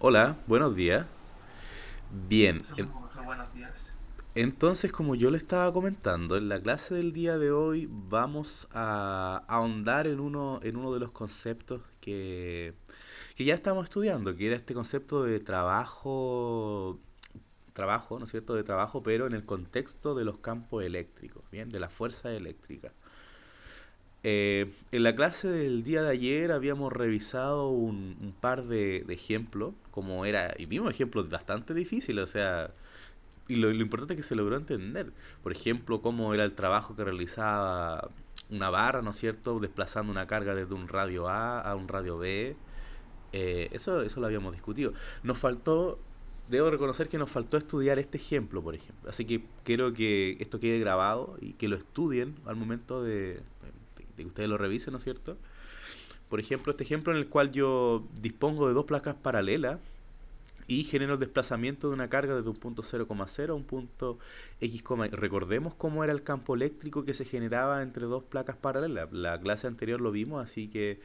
Hola, buenos días. Bien, Eso mismo, mejor buenos días. entonces como yo le estaba comentando, en la clase del día de hoy vamos a ahondar en uno de los conceptos que ya estamos estudiando, que era este concepto de trabajo, ¿no es cierto? De trabajo, pero en el contexto de los campos eléctricos, ¿bien? De la fuerza eléctrica. En la clase del día de ayer habíamos revisado un par de ejemplos, como era, y vimos ejemplos bastante difíciles, o sea, y lo importante es que se logró entender. Por ejemplo, cómo era el trabajo que realizaba una barra, ¿no es cierto? Desplazando una carga desde un radio A un radio B. Eso lo habíamos discutido. Nos faltó, debo reconocer que nos faltó estudiar este ejemplo, por ejemplo. Así que quiero que esto quede grabado y que lo estudien al momento de que ustedes lo revisen, ¿no es cierto? Por ejemplo, este ejemplo en el cual yo dispongo de dos placas paralelas y genero el desplazamiento de una carga desde un punto 0,0 a un punto X, recordemos cómo era el campo eléctrico que se generaba entre dos placas paralelas. La clase anterior lo vimos, así que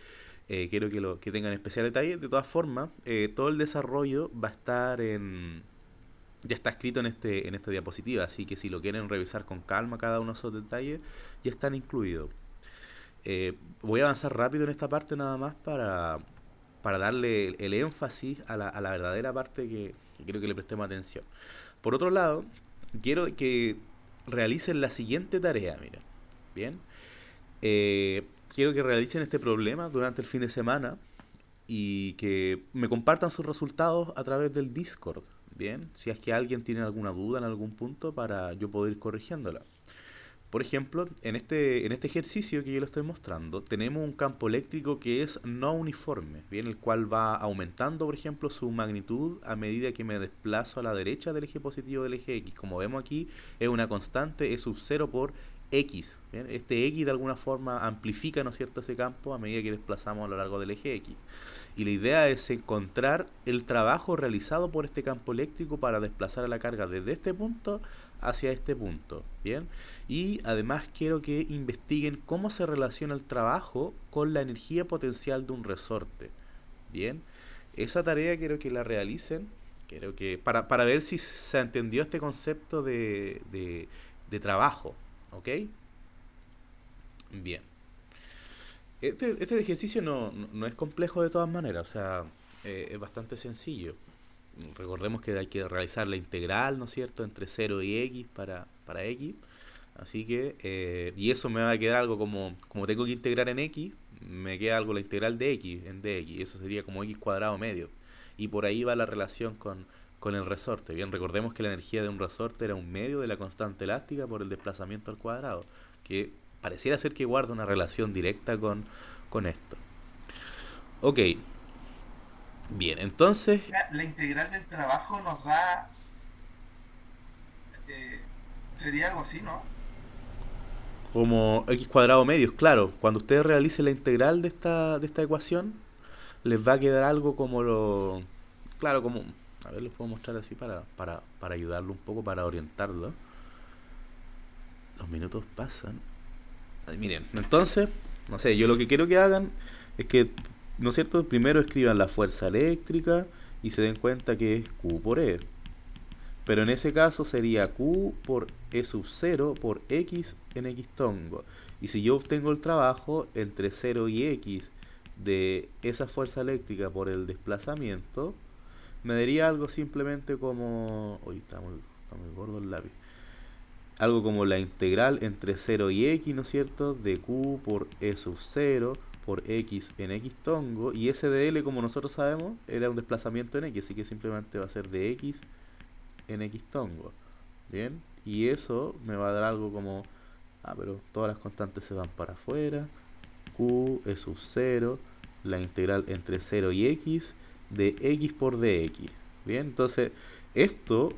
quiero que tengan especial detalle. De todas formas, todo el desarrollo va a estar ya está escrito en esta diapositiva, así que si lo quieren revisar con calma cada uno de esos detalles, ya están incluidos. Voy a avanzar rápido en esta parte nada más para darle el énfasis a la verdadera parte que quiero que le prestemos atención. Por otro lado, quiero que realicen la siguiente tarea, mira. Bien. Quiero que realicen este problema durante el fin de semana y que me compartan sus resultados a través del Discord. Bien. Si es que alguien tiene alguna duda en algún punto para yo poder ir corrigiéndola. Por ejemplo, en este ejercicio que yo le estoy mostrando, tenemos un campo eléctrico que es no uniforme, bien, el cual va aumentando, por ejemplo, su magnitud a medida que me desplazo a la derecha del eje positivo del eje X. Como vemos aquí, es una constante, es sub 0 por X. Bien. Este X de alguna forma amplifica, ¿no es cierto?, ese campo a medida que desplazamos a lo largo del eje X. Y la idea es encontrar el trabajo realizado por este campo eléctrico para desplazar a la carga desde este punto hacia este punto. Bien. Y además quiero que investiguen cómo se relaciona el trabajo con la energía potencial de un resorte. Bien. Esa tarea quiero que la realicen. Quiero que para ver si se entendió este concepto de trabajo. ¿Ok? Bien. Este ejercicio no es complejo de todas maneras, o sea, es bastante sencillo. Recordemos que hay que realizar la integral, ¿no es cierto?, entre 0 y x para x. Así que, y eso me va a quedar algo como tengo que integrar en x, me queda algo la integral de x en dx. Eso sería como x cuadrado medio. Y por ahí va la relación con el resorte. Bien, recordemos que la energía de un resorte era un medio de la constante elástica por el desplazamiento al cuadrado. Que pareciera ser que guarda una relación directa con esto. Ok, bien, entonces La integral del trabajo nos da. eh, Sería algo así, ¿no? como x cuadrado medios, claro, cuando ustedes realicen la integral de esta ecuación, les va a quedar algo como lo... Claro, como... A ver, les puedo mostrar así para ayudarlo un poco, para orientarlo. Los minutos pasan. Ay, miren, entonces, no sé, yo lo que quiero que hagan es que, ¿no es cierto? Primero escriban la fuerza eléctrica y se den cuenta que es Q por E. Pero en ese caso sería Q por E sub 0 por X en X tongo. Y si yo obtengo el trabajo entre 0 y X de esa fuerza eléctrica por el desplazamiento, me daría algo simplemente como... Uy, está muy gordo el lápiz. Algo como la integral entre 0 y X, ¿no es cierto? De Q por E sub 0 por X en X tongo. Y ese de L, como nosotros sabemos, era un desplazamiento en X. Así que simplemente va a ser de X en X tongo. Bien. Y eso me va a dar algo como... Ah, pero todas las constantes se van para afuera. Q es sub 0. La integral entre 0 y X de X por dx. Bien, entonces esto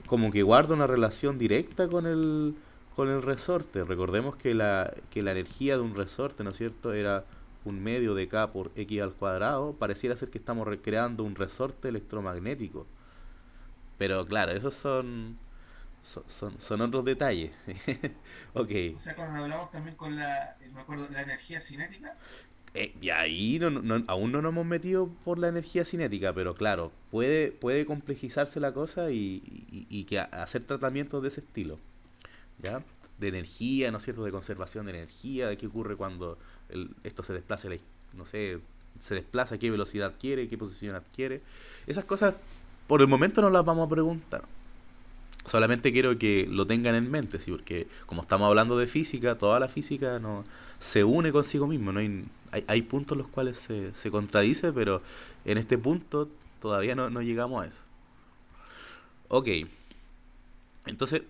como que guarda una relación directa con el resorte. Recordemos que la energía de un resorte, ¿no es cierto?, era un medio de K por X al cuadrado. Pareciera ser que estamos recreando un resorte electromagnético. Pero claro, esos son otros detalles. Ok, O sea, cuando hablamos también con la. Me acuerdo, la energía cinética. Y ahí aún no nos hemos metido por la energía cinética, pero claro, puede complejizarse la cosa y que hacer tratamientos de ese estilo, ¿ya? De energía, ¿no es cierto? De conservación de energía, de qué ocurre cuando esto se desplaza, no sé, se desplaza, qué velocidad adquiere, qué posición adquiere. Esas cosas por el momento no las vamos a preguntar. Solamente quiero que lo tengan en mente, sí, porque como estamos hablando de física, toda la física no se une consigo mismo, no hay puntos en los cuales se contradice, pero en este punto todavía no llegamos a eso. Ok, entonces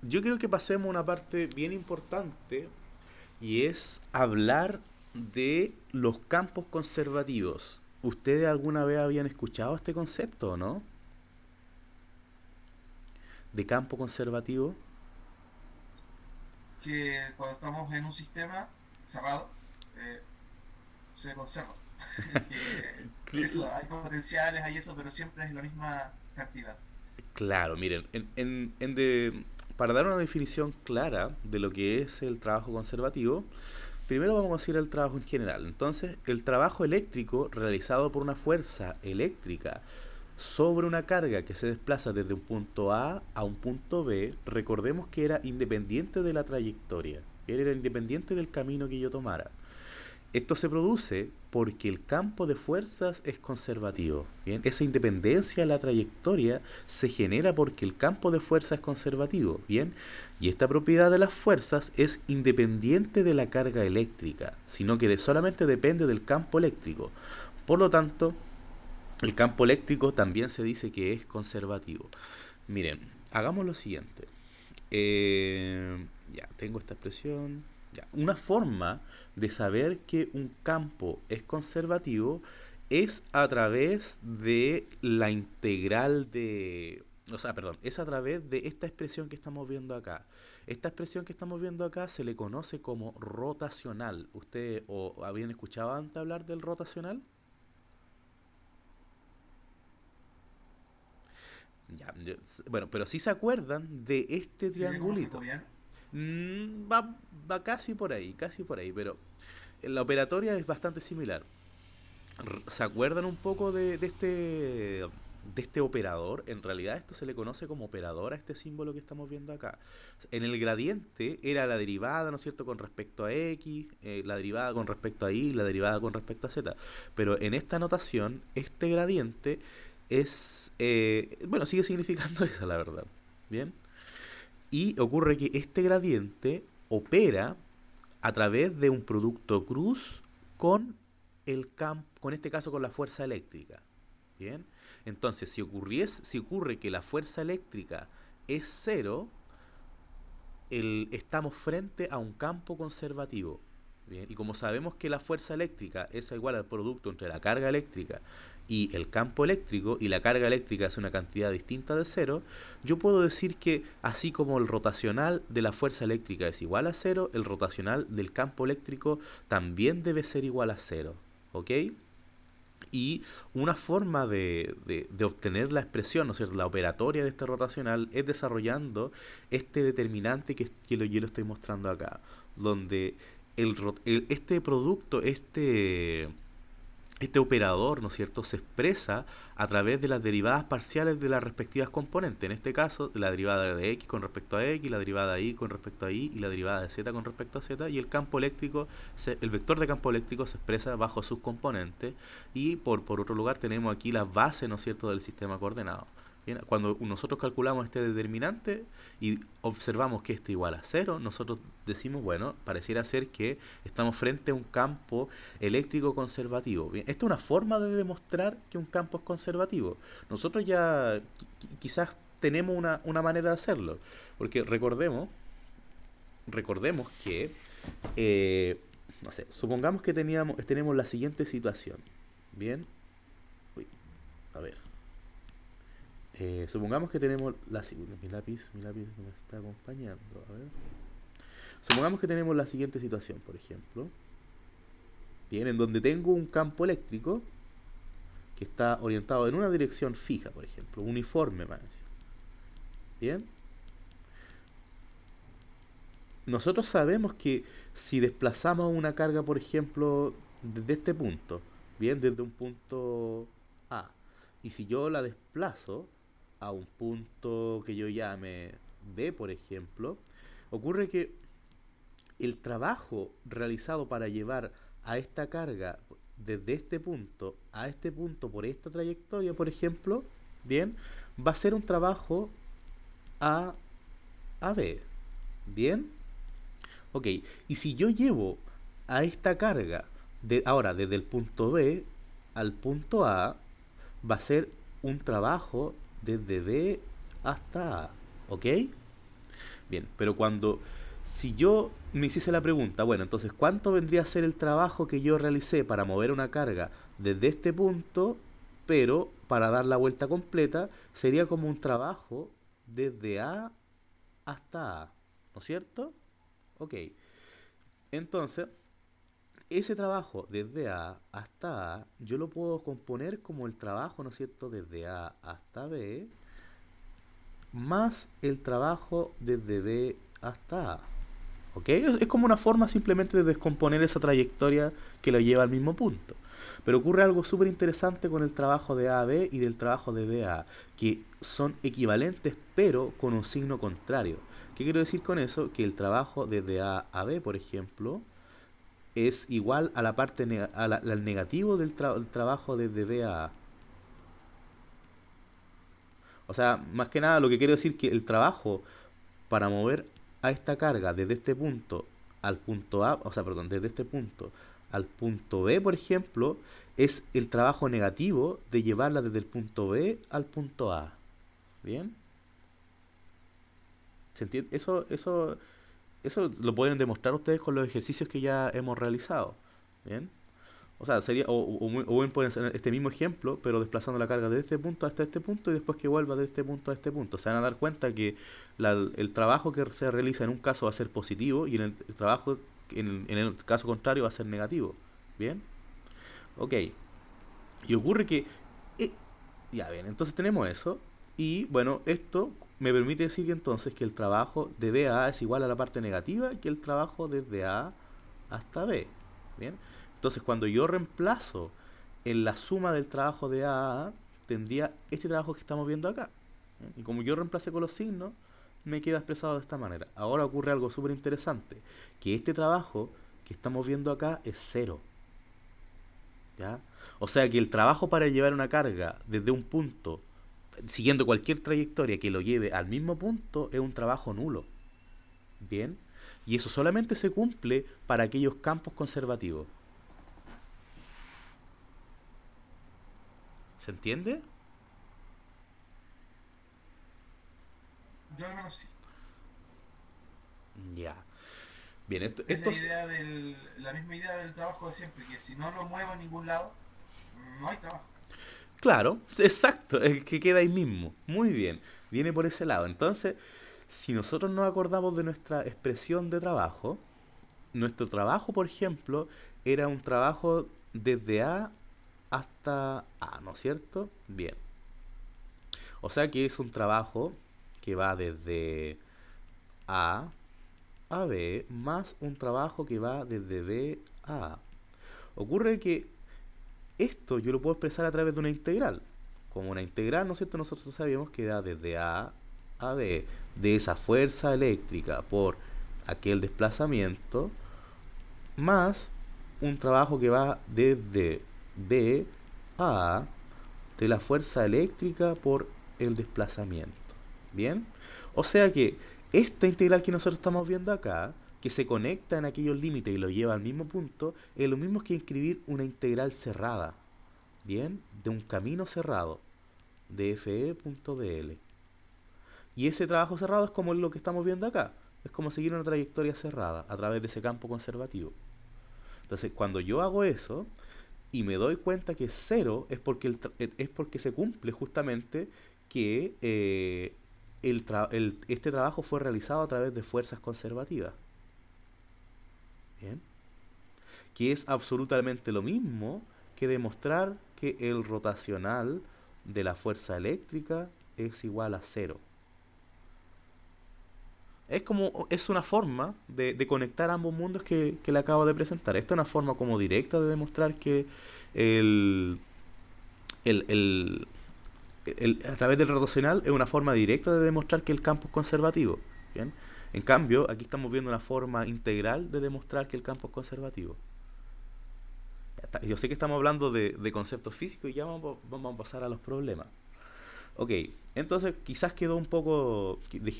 yo creo que pasemos a una parte bien importante y es hablar de los campos conservativos. ¿Ustedes alguna vez habían escuchado este concepto o no? De campo conservativo. Que cuando estamos en un sistema cerrado, eh, se conserva. Que eso, hay potenciales, hay eso, pero siempre es la misma cantidad. Claro, miren, para dar una definición clara de lo que es el trabajo conservativo, primero vamos a decir el trabajo en general. Entonces, el trabajo eléctrico realizado por una fuerza eléctrica sobre una carga que se desplaza desde un punto A un punto B, recordemos que era independiente de la trayectoria, era independiente del camino que yo tomara. Esto se produce porque el campo de fuerzas es conservativo. Bien, esa independencia de la trayectoria se genera porque el campo de fuerza es conservativo. Bien, y esta propiedad de las fuerzas es independiente de la carga eléctrica, sino que solamente depende del campo eléctrico. Por lo tanto, el campo eléctrico también se dice que es conservativo. Miren, hagamos lo siguiente. Ya, tengo esta expresión. Ya. Una forma de saber que un campo es conservativo es a través de la integral de... O sea, perdón, es a través de esta expresión que estamos viendo acá. Esta expresión que estamos viendo acá se le conoce como rotacional. ¿Ustedes habían escuchado antes hablar del rotacional? Ya, bueno, pero si se acuerdan de este Si le conozco triangulito. bien, Va casi por ahí, pero en la operatoria es bastante similar. ¿Se acuerdan un poco de este operador? En realidad esto se le conoce como operador a este símbolo que estamos viendo acá. En el gradiente era la derivada, ¿no es cierto?, con respecto a x, la derivada con respecto a y, la derivada con respecto a z. Pero en esta notación, este gradiente es, bueno, sigue significando eso, la verdad. Bien. Y ocurre que este gradiente opera a través de un producto cruz con con este caso con la fuerza eléctrica. Bien, entonces si ocurre que la fuerza eléctrica es cero, estamos frente a un campo conservativo. Bien, y como sabemos que la fuerza eléctrica es igual al producto entre la carga eléctrica y el campo eléctrico, y la carga eléctrica es una cantidad distinta de cero, yo puedo decir que así como el rotacional de la fuerza eléctrica es igual a cero, el rotacional del campo eléctrico también debe ser igual a cero. ¿Ok? Y una forma de obtener la expresión, ¿no es cierto?, la operatoria de este rotacional es desarrollando este determinante yo lo estoy mostrando acá, donde este producto, este operador, ¿no es cierto?, se expresa a través de las derivadas parciales de las respectivas componentes. En este caso, la derivada de x con respecto a x, la derivada de y con respecto a y la derivada de z con respecto a z. Y el campo eléctrico, el vector de campo eléctrico se expresa bajo sus componentes. Y por otro lugar tenemos aquí la base, ¿no es cierto?, del sistema coordenado. Bien, cuando nosotros calculamos este determinante y observamos que este igual a cero, nosotros decimos, bueno, pareciera ser que estamos frente a un campo eléctrico conservativo. Bien, esta es una forma de demostrar que un campo es conservativo. Nosotros ya quizás tenemos una manera de hacerlo, porque recordemos que, no sé, supongamos que tenemos la siguiente situación. Bien, uy, a ver. Supongamos que tenemos mi lápiz me está acompañando. A ver. Supongamos que tenemos la siguiente situación, por ejemplo. Bien, en donde tengo un campo eléctrico que está orientado en una dirección fija, por ejemplo, uniforme más. Bien. Nosotros sabemos que si desplazamos una carga, por ejemplo, desde este punto, bien, desde un punto A. Y si yo la desplazo a un punto que yo llame B, por ejemplo, ocurre que el trabajo realizado para llevar a esta carga desde este punto a este punto por esta trayectoria, por ejemplo, bien, va a ser un trabajo A a B, bien. Ok, y si yo llevo a esta carga ahora desde el punto B al punto A, va a ser un trabajo desde B hasta A, ¿ok? Bien, pero si yo me hiciese la pregunta, bueno, entonces, ¿cuánto vendría a ser el trabajo que yo realicé para mover una carga desde este punto, pero para dar la vuelta completa, sería como un trabajo desde A hasta A, ¿no es cierto? Ok, entonces, ese trabajo desde A hasta A, yo lo puedo componer como el trabajo, ¿no es cierto?, desde A hasta B, más el trabajo desde B hasta A. ¿Ok? Es como una forma simplemente de descomponer esa trayectoria que lo lleva al mismo punto. Pero ocurre algo súper interesante con el trabajo de A a B y del trabajo de B a A, que son equivalentes pero con un signo contrario. ¿Qué quiero decir con eso? Que el trabajo desde A a B, por ejemplo, es igual a la parte al negativo del trabajo desde B a A. O sea, más que nada lo que quiero decir que el trabajo para mover a esta carga desde este punto al punto A, o sea, perdón, desde este punto al punto B, por ejemplo, es el trabajo negativo de llevarla desde el punto B al punto A. ¿Bien? ¿Se entiende? Eso lo pueden demostrar ustedes con los ejercicios que ya hemos realizado. ¿Bien? O sea, sería, o bien pueden ser este mismo ejemplo, pero desplazando la carga de este punto hasta este punto y después que vuelva de este punto a este punto. Se van a dar cuenta que el trabajo que se realiza en un caso va a ser positivo y en el trabajo, en el caso contrario, va a ser negativo. ¿Bien? Ok. Y ocurre que... eh, ya bien, entonces tenemos eso. Y bueno, esto me permite decir que entonces que el trabajo de B a A es igual a la parte negativa que el trabajo desde A hasta B. Bien. Entonces cuando yo reemplazo en la suma del trabajo de A a A, tendría este trabajo que estamos viendo acá. ¿Bien? Y como yo reemplacé con los signos, me queda expresado de esta manera. Ahora ocurre algo súper interesante, que este trabajo que estamos viendo acá es cero. ¿Ya? O sea que el trabajo para llevar una carga desde un punto, siguiendo cualquier trayectoria que lo lleve al mismo punto, es un trabajo nulo. Bien. Y eso solamente se cumple para aquellos campos conservativos. ¿Se entiende? Yo al menos sí. Ya. Bien, Es la esto idea la misma idea del trabajo de siempre, que si no lo muevo a ningún lado, no hay trabajo. claro, exacto, es que queda ahí mismo. Muy bien, viene por ese lado. Entonces, si nosotros nos acordamos de nuestra expresión de trabajo, nuestro trabajo, por ejemplo, era un trabajo desde A hasta A, ¿no es cierto? Bien. O sea que es un trabajo que va desde A a B más un trabajo que va desde B a A. Ocurre que esto yo lo puedo expresar a través de una integral. Como una integral, ¿no es cierto? Nosotros sabíamos que da desde A a B de esa fuerza eléctrica por aquel desplazamiento más un trabajo que va desde B a A de la fuerza eléctrica por el desplazamiento. ¿Bien? O sea que esta integral que nosotros estamos viendo acá, que se conecta en aquellos límites y lo lleva al mismo punto, es lo mismo que escribir una integral cerrada. ¿Bien? De un camino cerrado de fe.dl. Y ese trabajo cerrado es como lo que estamos viendo acá. Es como seguir una trayectoria cerrada a través de ese campo conservativo. Entonces, cuando yo hago eso y me doy cuenta que es cero, es porque se cumple justamente que este trabajo fue realizado a través de fuerzas conservativas. ¿Bien? Que es absolutamente lo mismo que demostrar que el rotacional de la fuerza eléctrica es igual a cero. Es una forma de conectar ambos mundos que le acabo de presentar. Esta es una forma como directa de demostrar que el, el, el, a través del rotacional es una forma directa de demostrar que el campo es conservativo. ¿Bien? En cambio, aquí estamos viendo una forma integral de demostrar que el campo es conservativo. Yo sé que estamos hablando de conceptos físicos y ya vamos a pasar a los problemas. Ok, entonces quizás dejé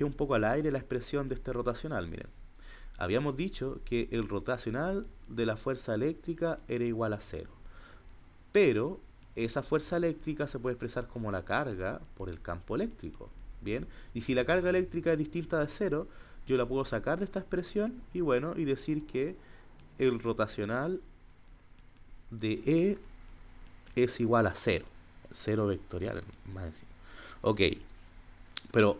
un poco al aire la expresión de este rotacional, miren. Habíamos dicho que el rotacional de la fuerza eléctrica era igual a cero. Pero esa fuerza eléctrica se puede expresar como la carga por el campo eléctrico. Bien, y si la carga eléctrica es distinta de cero, yo la puedo sacar de esta expresión y decir que el rotacional de E es igual a cero. Cero vectorial, más encima. Ok, pero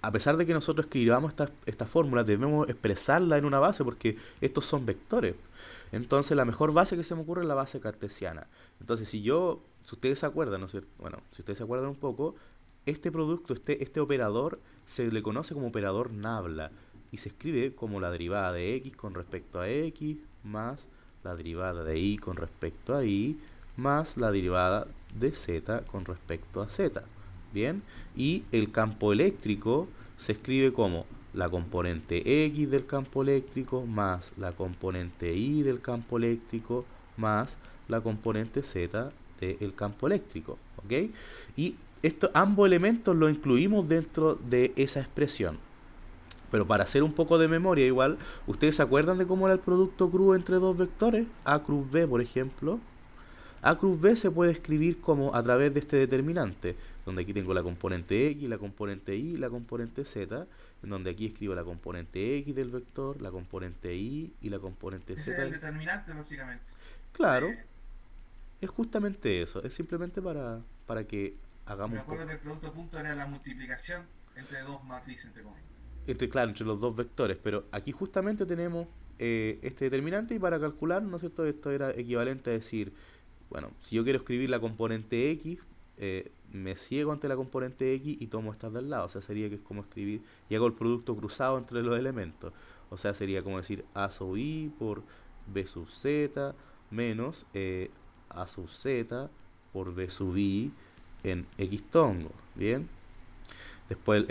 a pesar de que nosotros escribamos esta fórmula, debemos expresarla en una base porque estos son vectores. Entonces la mejor base que se me ocurre es la base cartesiana. Entonces si ustedes se acuerdan, ¿no es cierto? Bueno, si ustedes se acuerdan un poco, este producto, este operador, se le conoce como operador nabla y se escribe como la derivada de x con respecto a x más la derivada de y con respecto a y más la derivada de z con respecto a z. Bien, y el campo eléctrico se escribe como la componente X del campo eléctrico más la componente Y del campo eléctrico más la componente Z del campo eléctrico. ¿Ok? Y ambos elementos los incluimos dentro de esa expresión. Pero para hacer un poco de memoria igual, ¿ustedes se acuerdan de cómo era el producto cruz entre dos vectores? A cruz B, por ejemplo. A cruz B se puede escribir como a través de este determinante, donde aquí tengo la componente X, la componente Y, la componente Z, en donde aquí escribo la componente X del vector, la componente Y y la componente Ese es Z. el determinante, básicamente. Claro, De, es justamente eso, es simplemente para que hagamos Me un acuerdo poco. que el producto punto era la multiplicación entre dos matrices, entre comillas. Claro, entre los dos vectores, pero aquí justamente tenemos este determinante y para calcular, ¿no es cierto? Esto era equivalente a decir, bueno, si yo quiero escribir la componente X, me ciego ante la componente X y tomo estas del lado. O sea, sería que es como escribir y hago el producto cruzado entre los elementos. O sea, sería como decir A sub I por B sub Z menos A sub Z por B sub I en X tongo. Bien. Después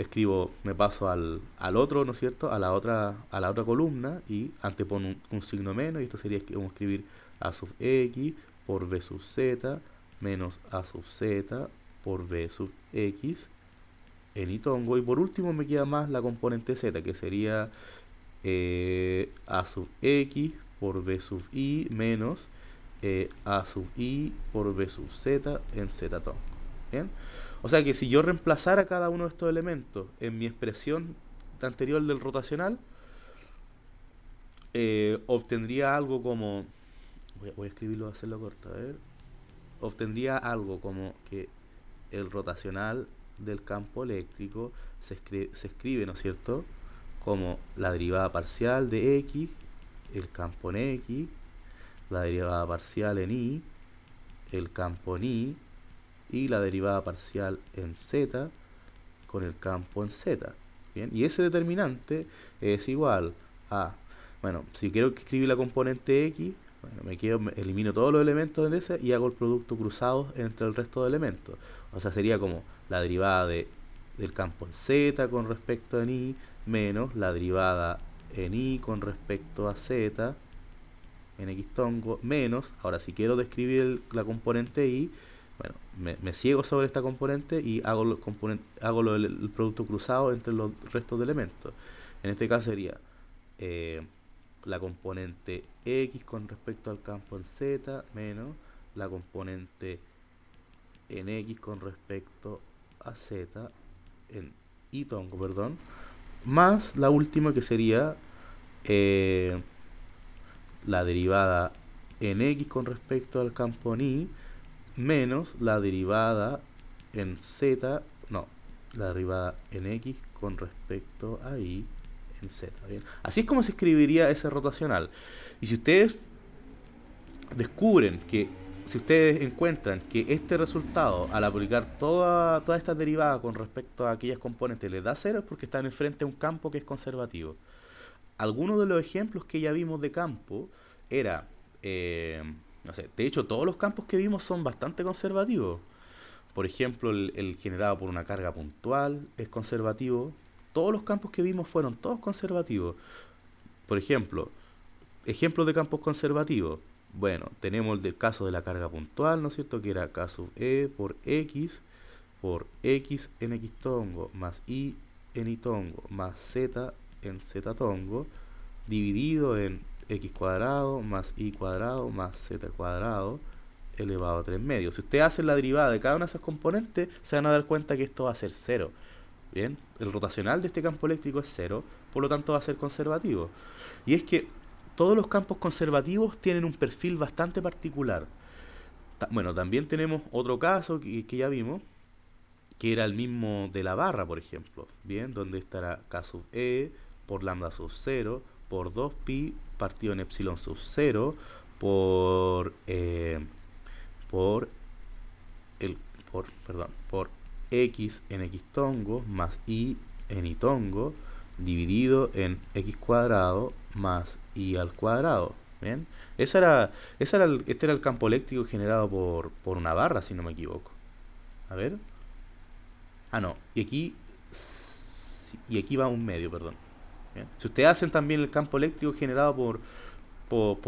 me paso al otro, ¿no es cierto? A la otra columna y antepongo un signo menos y esto sería como escribir A sub X por B sub Z menos A sub Z por B sub X en itongo. Y por último me queda más la componente Z, que sería A sub X por B sub I menos A sub I por B sub Z en Z tongo. ¿Bien? O sea que si yo reemplazara cada uno de estos elementos en mi expresión anterior del rotacional, obtendría algo como... Voy a escribirlo, a hacerlo corto, a ver. Obtendría algo como que el rotacional del campo eléctrico se escribe, ¿no es cierto? Como la derivada parcial de X, el campo en X, la derivada parcial en Y, el campo en Y, y la derivada parcial en Z con el campo en Z. ¿Bien? Y ese determinante es igual a... Bueno, si quiero escribir la componente X, bueno, elimino todos los elementos de ese y hago el producto cruzado entre el resto de elementos. O sea, sería como la derivada del campo en Z con respecto a Y menos la derivada en Y con respecto a Z en X tongo menos, ahora si quiero describir la componente Y, bueno, me ciego sobre esta componente y hago el producto cruzado entre los restos de elementos. En este caso sería la componente X con respecto al campo en Z menos la componente en X con respecto a Z en Y tongo, perdón, más la última que sería eh, la derivada en X con respecto al campo en Y menos la derivada en Z, no, la derivada en X con respecto a Y en Z. ¿Bien? Así es como se escribiría ese rotacional. Y si ustedes descubren que si ustedes encuentran que este resultado, al aplicar todas estas derivadas con respecto a aquellas componentes, les da cero, es porque están enfrente a un campo que es conservativo. Algunos de los ejemplos que ya vimos de campo era, no sé, de hecho todos los campos que vimos son bastante conservativos. Por ejemplo, el generado por una carga puntual es conservativo. Todos los campos que vimos fueron todos conservativos. Por ejemplo, ejemplos de campos conservativos. Bueno, tenemos el del caso de la carga puntual, ¿no es cierto? Que era K sub E por X en X tongo más Y en Y tongo más Z en Z tongo dividido en X cuadrado más Y cuadrado más Z cuadrado elevado a 3 medios. Si ustedes hacen la derivada de cada una de esas componentes, se van a dar cuenta que esto va a ser cero. Bien, el rotacional de este campo eléctrico es cero, por lo tanto va a ser conservativo. Y es que todos los campos conservativos tienen un perfil bastante particular. Bueno, también tenemos otro caso que ya vimos, que era el mismo de la barra, por ejemplo. Bien, donde estará K sub E por lambda sub 0 por 2pi partido en epsilon sub 0 por por X en X tongo más Y en Y tongo dividido en X cuadrado más Y al cuadrado. ¿Bien? Este era el campo eléctrico generado por una barra, si no me equivoco. A ver. Ah, no. Y aquí va un medio, perdón. ¿Bien? Si ustedes hacen también el campo eléctrico generado por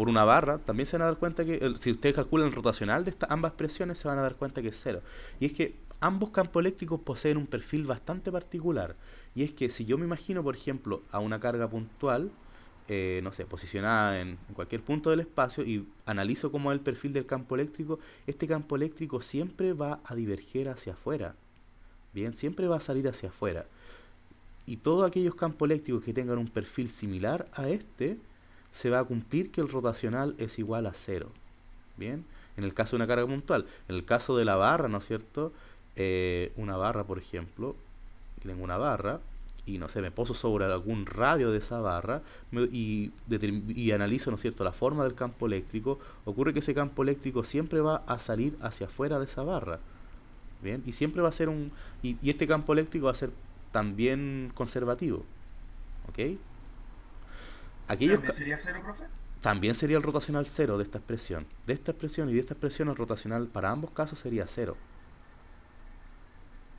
una barra, también se van a dar cuenta que, si ustedes calculan el rotacional de ambas presiones, se van a dar cuenta que es cero. Y es que ambos campos eléctricos poseen un perfil bastante particular. Y es que si yo me imagino, por ejemplo, a una carga puntual, no sé, posicionada en cualquier punto del espacio y analizo cómo es el perfil del campo eléctrico, este campo eléctrico siempre va a diverger hacia afuera. Bien, siempre va a salir hacia afuera. Y todos aquellos campos eléctricos que tengan un perfil similar a este, se va a cumplir que el rotacional es igual a cero. Bien, en el caso de una carga puntual. En el caso de la barra, ¿no es cierto? Una barra, por ejemplo, tengo una barra y no sé, me poso sobre algún radio de esa barra y analizo, ¿no es cierto?, la forma del campo eléctrico. Ocurre que ese campo eléctrico siempre va a salir hacia afuera de esa barra. Bien, y siempre va a ser y este campo eléctrico va a ser también conservativo. ¿Ok? Aquellos ¿También sería cero, profe? También sería el rotacional cero de esta expresión. De esta expresión y de esta expresión el rotacional para ambos casos sería cero.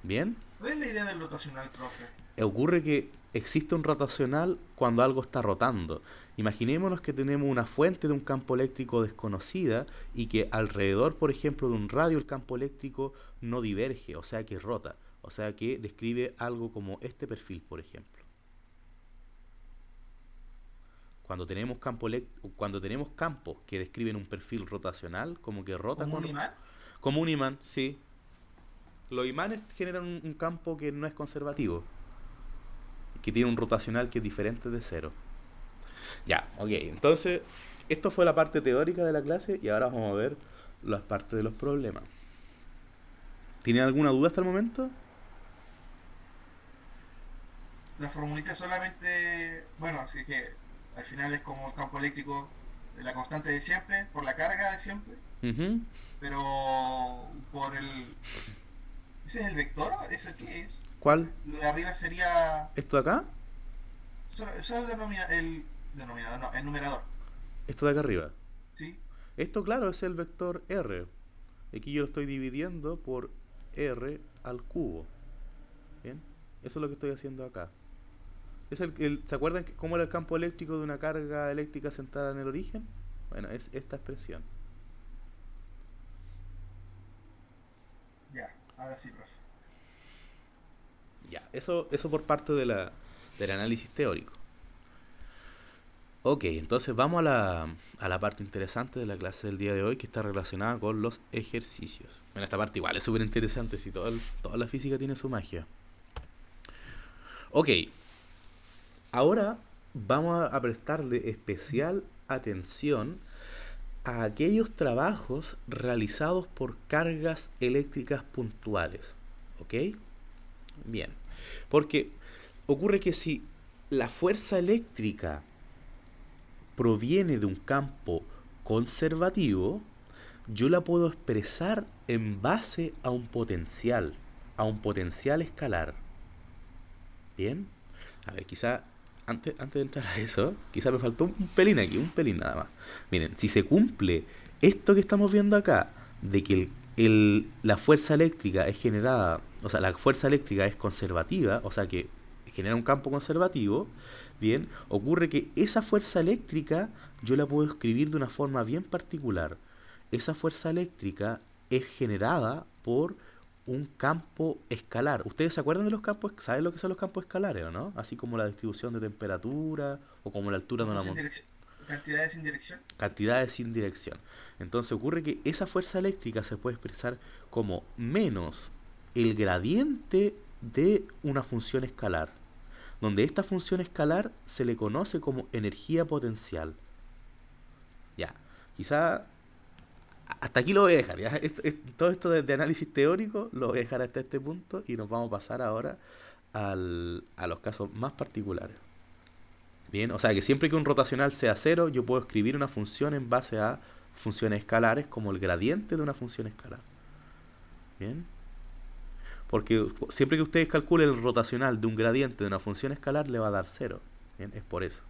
¿Bien? ¿Cuál es la idea del rotacional, profe? Ocurre que existe un rotacional cuando algo está rotando. Imaginémonos que tenemos una fuente de un campo eléctrico desconocida y que alrededor, por ejemplo, de un radio el campo eléctrico no diverge, o sea que rota. O sea que describe algo como este perfil, por ejemplo. Cuando tenemos campos que describen un perfil rotacional, como que rotan ¿Como un imán? como un imán, sí. Los imanes generan un campo que no es conservativo, que tiene un rotacional que es diferente de cero. Ya, ok, entonces esto fue la parte teórica de la clase y ahora vamos a ver las partes de los problemas. ¿Tienen alguna duda hasta el momento? La formulita solamente, bueno, así que al final es como el campo eléctrico de la constante de siempre, por la carga de siempre, Ujú. pero por el... ¿Ese es el vector? ¿Eso qué es? ¿Cuál? Lo de arriba sería... ¿Esto de acá? Solo el denominador, no, el numerador, ¿Esto de acá arriba? ¿sí? Esto, claro, es el vector R. Aquí yo lo estoy dividiendo por R al cubo. ¿Bien? Eso es lo que estoy haciendo acá. ¿Se acuerdan cómo era el campo eléctrico de una carga eléctrica centrada en el origen? Bueno, es esta expresión. Ya, ahora sí, profe. Ya, eso por parte del análisis teórico. Ok, entonces vamos a la parte interesante de la clase del día de hoy, que está relacionada con los ejercicios. Bueno, esta parte igual es súper interesante, si toda la física tiene su magia. Ok, ahora vamos a prestarle especial atención a aquellos trabajos realizados por cargas eléctricas puntuales. ¿Ok? Bien, porque ocurre que si la fuerza eléctrica proviene de un campo conservativo, yo la puedo expresar en base a un potencial escalar. ¿Bien? A ver, quizá antes de entrar a eso, quizá me faltó un pelín aquí, un pelín nada más. Miren, si se cumple esto que estamos viendo acá, de que la fuerza eléctrica es generada, o sea, la fuerza eléctrica es conservativa, o sea, que genera un campo conservativo, bien, ocurre que esa fuerza eléctrica yo la puedo escribir de una forma bien particular. Esa fuerza eléctrica es generada por un campo escalar. ¿Ustedes se acuerdan de los campos? ¿Saben lo que son los campos escalares o no? Así como la distribución de temperatura o como la altura de una Campos sin montaña. dirección, cantidades sin dirección. Cantidades sin dirección. Entonces ocurre que esa fuerza eléctrica se puede expresar como menos el gradiente de una función escalar, donde esta función escalar se le conoce como energía potencial. Ya, quizá hasta aquí lo voy a dejar. ¿Ya? Todo esto de análisis teórico lo voy a dejar hasta este punto y nos vamos a pasar ahora a los casos más particulares. Bien, o sea que siempre que un rotacional sea cero, yo puedo escribir una función en base a funciones escalares como el gradiente de una función escalar. Bien, porque siempre que ustedes calculen el rotacional de un gradiente de una función escalar, le va a dar cero. Bien, es por eso.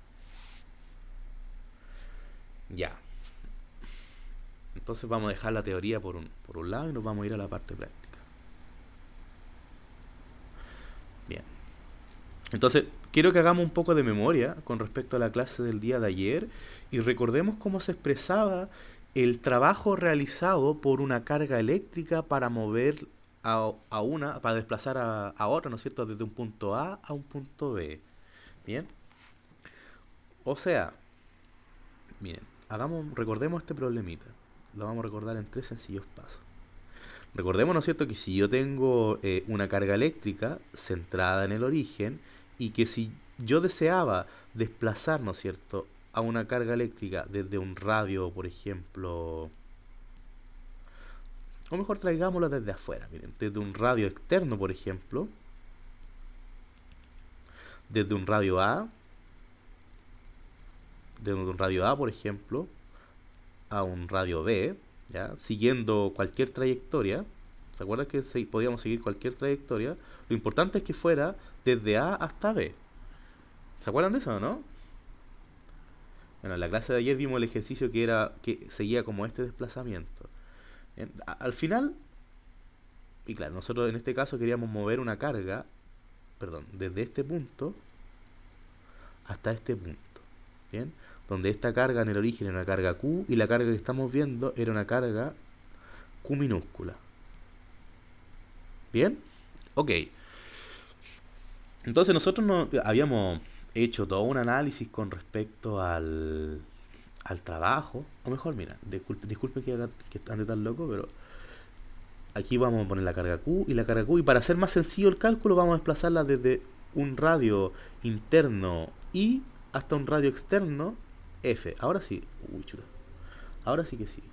Ya. Entonces vamos a dejar la teoría por un lado y nos vamos a ir a la parte práctica. Bien. Entonces, quiero que hagamos un poco de memoria con respecto a la clase del día de ayer y recordemos cómo se expresaba el trabajo realizado por una carga eléctrica para mover para desplazar a otra, ¿no es cierto?, desde un punto A un punto B. Bien. O sea, miren, recordemos este problemita. Lo vamos a recordar en 3 sencillos pasos. Recordemos, ¿no es cierto?, que si yo tengo una carga eléctrica centrada en el origen y que si yo deseaba desplazar, ¿no es cierto?, a una carga eléctrica desde un radio, por ejemplo, o mejor traigámoslo desde afuera, miren, desde un radio externo, por ejemplo, desde un radio A, por ejemplo, a un radio B, ¿ya? Siguiendo cualquier trayectoria. ¿Se acuerdan que podíamos seguir cualquier trayectoria? Lo importante es que fuera desde A hasta B. ¿Se acuerdan de eso, no? Bueno, en la clase de ayer vimos el ejercicio que seguía como este desplazamiento. Al final, y claro, nosotros en este caso queríamos mover una carga, perdón, desde este punto hasta este punto. ¿Bien? Donde esta carga en el origen era una carga Q y la carga que estamos viendo era una carga Q minúscula. ¿Bien? Ok. Entonces nosotros habíamos hecho todo un análisis con respecto al trabajo. O mejor, mira, disculpe que ande tan loco, pero aquí vamos a poner la carga Q y la carga Q. Y para hacer más sencillo el cálculo vamos a desplazarla desde un radio interno I hasta un radio externo F. Ahora sí. Uy, chuta. Ahora sí que sí.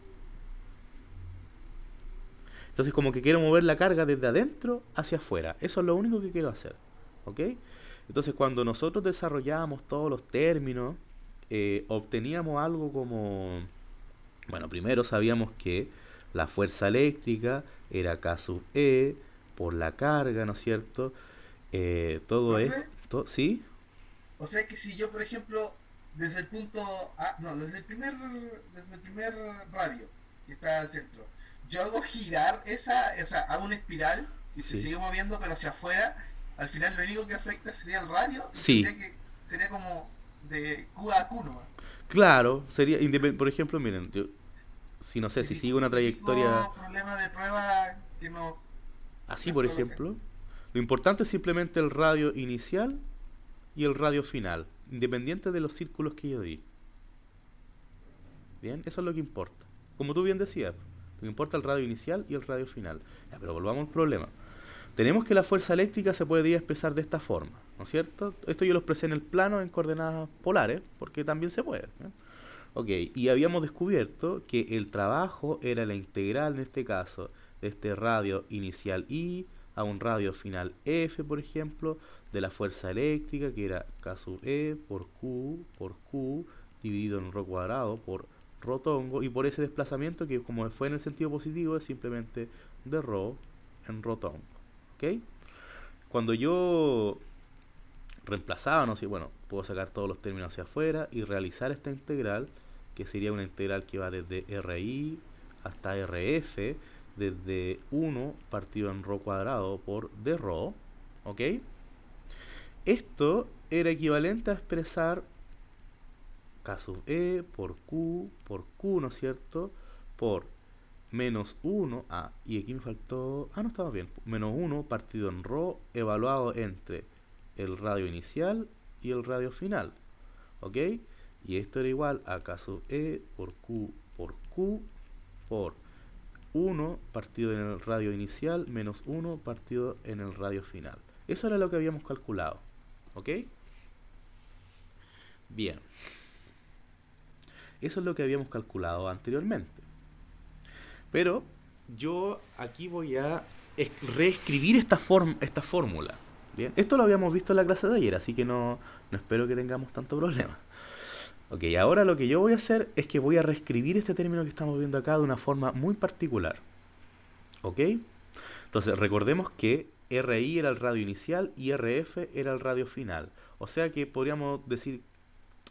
Entonces como que quiero mover la carga desde adentro hacia afuera. Eso es lo único que quiero hacer. ¿Ok? Entonces cuando nosotros desarrollábamos todos los términos, obteníamos algo como... Bueno, primero sabíamos que la fuerza eléctrica era K sub E por la carga, ¿no es cierto? Todo ¿Profe? esto, ¿sí? O sea que si yo, por ejemplo, desde el punto A, no, desde el primer radio que está al centro, yo hago girar esa, o sea, hago una espiral y se Sí. sigue moviendo pero hacia afuera, al final lo único que afecta sería el radio y Sí, sería como de Q a Q nomás. claro, sería por ejemplo, miren, si no sé, si sigo una trayectoria Típico problema de prueba que así, nos por colocan. ejemplo, lo importante es simplemente el radio inicial y el radio final, independiente de los círculos que yo di. Bien, eso es lo que importa. Como tú bien decías, lo que importa es el radio inicial y el radio final. Ya, pero volvamos al problema. Tenemos que la fuerza eléctrica se podría expresar de esta forma, ¿no es cierto? Esto yo lo expresé en el plano en coordenadas polares, porque también se puede. Ok, y habíamos descubierto que el trabajo era la integral, en este caso, de este radio inicial I a un radio final F, por ejemplo, de la fuerza eléctrica, que era K sub E por Q dividido en ρ cuadrado por rotongo, y por ese desplazamiento que como fue en el sentido positivo es simplemente de rho en rotongo. ¿Ok? Cuando yo reemplazaba, no sé, bueno, puedo sacar todos los términos hacia afuera y realizar esta integral, que sería una integral que va desde RI hasta RF, desde 1 partido en rho cuadrado por d rho, ¿ok? Esto era equivalente a expresar K sub E por Q, ¿no es cierto? Por menos 1, y aquí me faltó, no estaba bien, menos 1 partido en rho evaluado entre el radio inicial y el radio final, ¿ok? Y esto era igual a K sub E por Q por 1 partido en el radio inicial menos 1 partido en el radio final. Eso era lo que habíamos calculado, ¿ok? Bien, eso es lo que habíamos calculado anteriormente. Pero yo aquí voy a reescribir esta fórmula. Bien, esto lo habíamos visto en la clase de ayer, así que no espero que tengamos tanto problema. Ok, ahora lo que yo voy a hacer es que voy a reescribir este término que estamos viendo acá de una forma muy particular. ¿Ok? Entonces, recordemos que RI era el radio inicial y RF era el radio final. O sea que podríamos decir,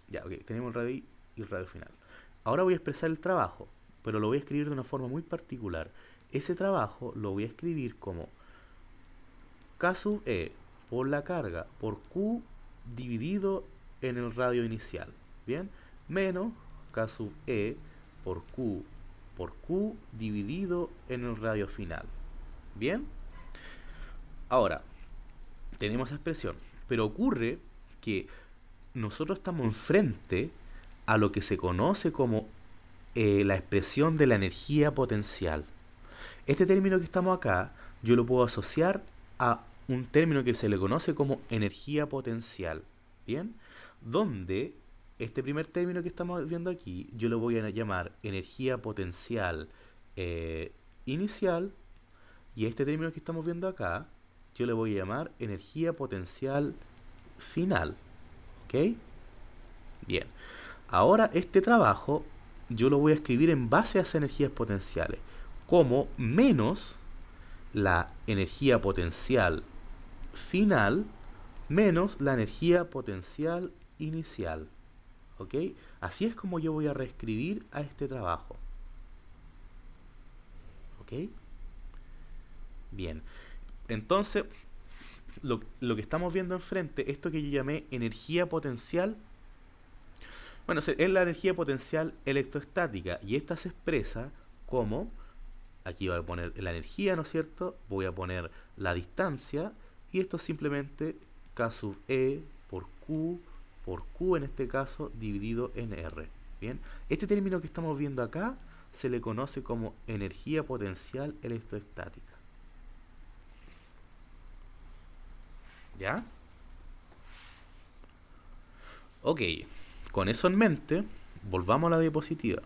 ya, ok, tenemos el radio y el radio final. Ahora voy a expresar el trabajo, pero lo voy a escribir de una forma muy particular. Ese trabajo lo voy a escribir como K sub E por la carga por Q dividido en el radio inicial. Bien, menos K sub E por Q dividido en el radio final. Bien, ahora tenemos esa expresión, pero ocurre que nosotros estamos enfrente a lo que se conoce como la expresión de la energía potencial. Este término que estamos acá, yo lo puedo asociar a un término que se le conoce como energía potencial. Bien, donde este primer término que estamos viendo aquí, yo lo voy a llamar energía potencial inicial, y este término que estamos viendo acá, yo le voy a llamar energía potencial final. ¿Ok? Bien, ahora este trabajo yo lo voy a escribir en base a esas energías potenciales, como menos la energía potencial final menos la energía potencial inicial. ¿Ok? Así es como yo voy a reescribir a este trabajo. ¿Ok? Bien. Entonces, lo que estamos viendo enfrente, esto que yo llamé energía potencial, bueno, es la energía potencial electrostática, y esta se expresa como, aquí voy a poner la energía, ¿no es cierto? Voy a poner la distancia, y esto es simplemente K sub E por Q en este caso, dividido en R. Bien, este término que estamos viendo acá se le conoce como energía potencial electrostática. ¿Ya? Ok, con eso en mente, volvamos a la diapositiva.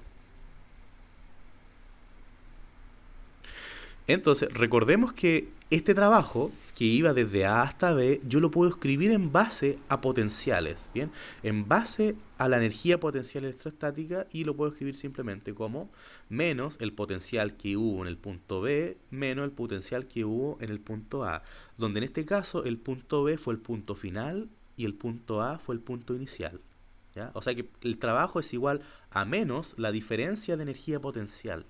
Entonces, recordemos que este trabajo, que iba desde A hasta B, yo lo puedo escribir en base a potenciales, ¿bien? En base a la energía potencial electrostática, y lo puedo escribir simplemente como menos el potencial que hubo en el punto B, menos el potencial que hubo en el punto A, donde en este caso el punto B fue el punto final y el punto A fue el punto inicial. ¿Ya? O sea que el trabajo es igual a menos la diferencia de energía potencial.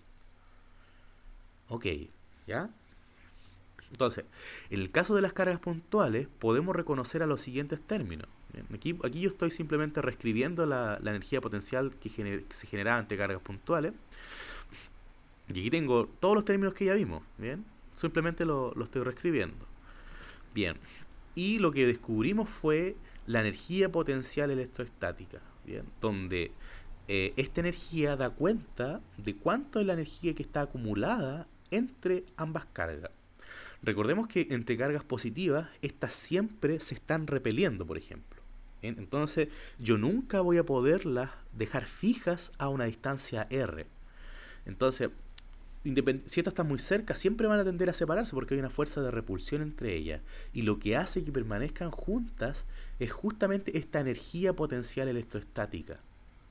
Ok, ¿ya? Entonces, en el caso de las cargas puntuales, podemos reconocer a los siguientes términos. Bien, aquí yo estoy simplemente reescribiendo la energía potencial que se generaba entre cargas puntuales. Y aquí tengo todos los términos que ya vimos. Bien, simplemente lo estoy reescribiendo. Bien, y lo que descubrimos fue la energía potencial electrostática. Bien, donde esta energía da cuenta de cuánto es la energía que está acumulada entre ambas cargas. Recordemos que entre cargas positivas, estas siempre se están repeliendo, por ejemplo. ¿Bien? Entonces, yo nunca voy a poderlas dejar fijas a una distancia R. Entonces, si estas están muy cerca, siempre van a tender a separarse porque hay una fuerza de repulsión entre ellas. Y lo que hace que permanezcan juntas es justamente esta energía potencial electrostática.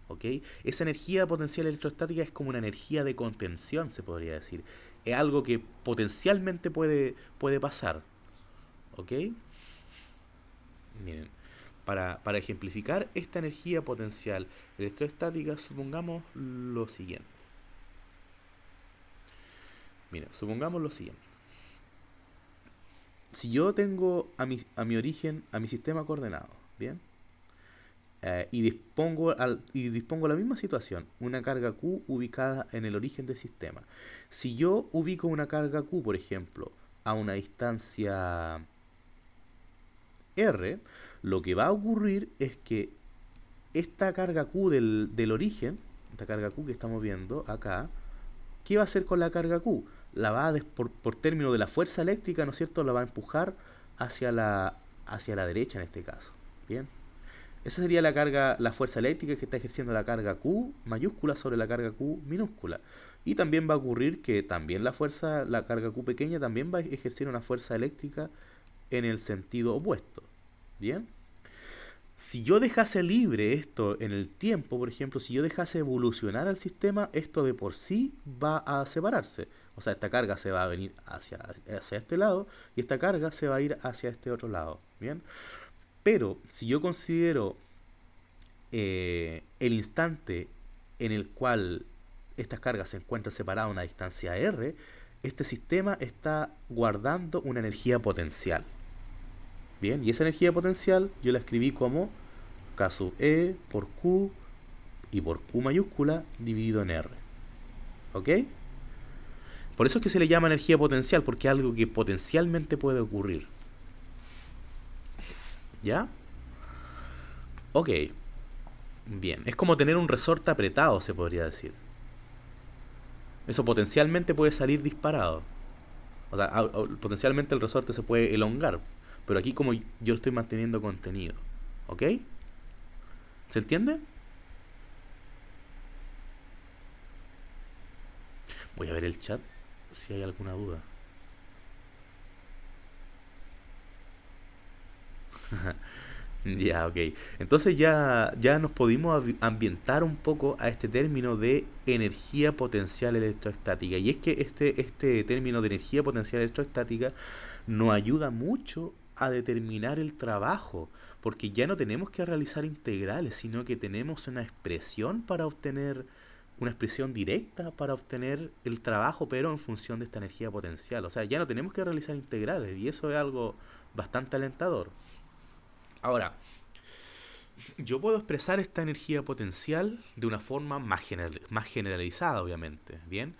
¿Ok? Esa energía potencial electrostática es como una energía de contención, se podría decir. Es algo que potencialmente puede pasar. ¿Ok? Miren, para ejemplificar esta energía potencial electrostática, supongamos lo siguiente. Miren, supongamos lo siguiente. Si yo tengo a mi origen, a mi sistema coordenado, ¿bien? Y dispongo la misma situación, una carga Q ubicada en el origen del sistema. Si yo ubico una carga Q, por ejemplo, a una distancia R, lo que va a ocurrir es que esta carga Q del origen, esta carga Q que estamos viendo acá, ¿qué va a hacer con la carga Q? La va a, por término de la fuerza eléctrica, ¿no es cierto?, la va a empujar hacia la derecha en este caso. ¿Bien? Esa sería la carga, la fuerza eléctrica que está ejerciendo la carga Q mayúscula sobre la carga Q minúscula. Y también va a ocurrir que también la carga Q pequeña también va a ejercer una fuerza eléctrica en el sentido opuesto. ¿Bien? Si yo dejase libre esto en el tiempo, por ejemplo, si yo dejase evolucionar al sistema, esto de por sí va a separarse. O sea, esta carga se va a venir hacia este lado y esta carga se va a ir hacia este otro lado. ¿Bien? Pero si yo considero el instante en el cual estas cargas se encuentran separadas a una distancia r, este sistema está guardando una energía potencial. Bien, y esa energía potencial yo la escribí como K sub E por Q y por Q mayúscula dividido en R. ¿Ok? Por eso es que se le llama energía potencial, porque es algo que potencialmente puede ocurrir. ¿Ya? Ok. Bien, es como tener un resorte apretado, se podría decir. Eso potencialmente puede salir disparado. O sea, potencialmente el resorte se puede elongar. Pero aquí como yo estoy manteniendo contenido. ¿Ok? ¿Se entiende? Voy a ver el chat si hay alguna duda. Ya, ok. Entonces ya nos pudimos ambientar un poco a este término de energía potencial electrostática. Y es que este término de energía potencial electrostática nos ayuda mucho a determinar el trabajo, porque ya no tenemos que realizar integrales, sino que tenemos una expresión directa para obtener el trabajo, pero en función de esta energía potencial. O sea, ya no tenemos que realizar integrales, y eso es algo bastante alentador. Ahora, yo puedo expresar esta energía potencial de una forma más generalizada, obviamente, ¿bien?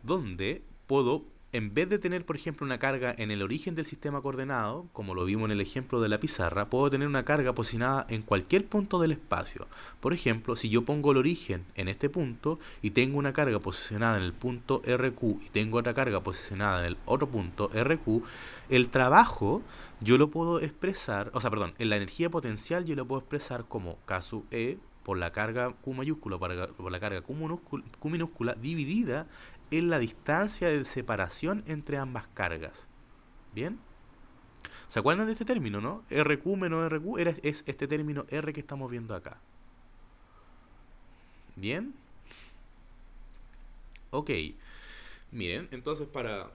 Donde puedo, en vez de tener, por ejemplo, una carga en el origen del sistema coordenado, como lo vimos en el ejemplo de la pizarra, puedo tener una carga posicionada en cualquier punto del espacio. Por ejemplo, si yo pongo el origen en este punto y tengo una carga posicionada en el punto RQ y tengo otra carga posicionada en el otro punto RQ, el trabajo yo lo puedo expresar, o sea, perdón, en la energía potencial yo lo puedo expresar como K sub E por la carga Q mayúscula por la carga Q minúscula dividida en la distancia de separación entre ambas cargas. ¿Bien? ¿Se acuerdan de este término, no? RQ menos RQ es este término R que estamos viendo acá. ¿Bien? Ok. Miren, entonces para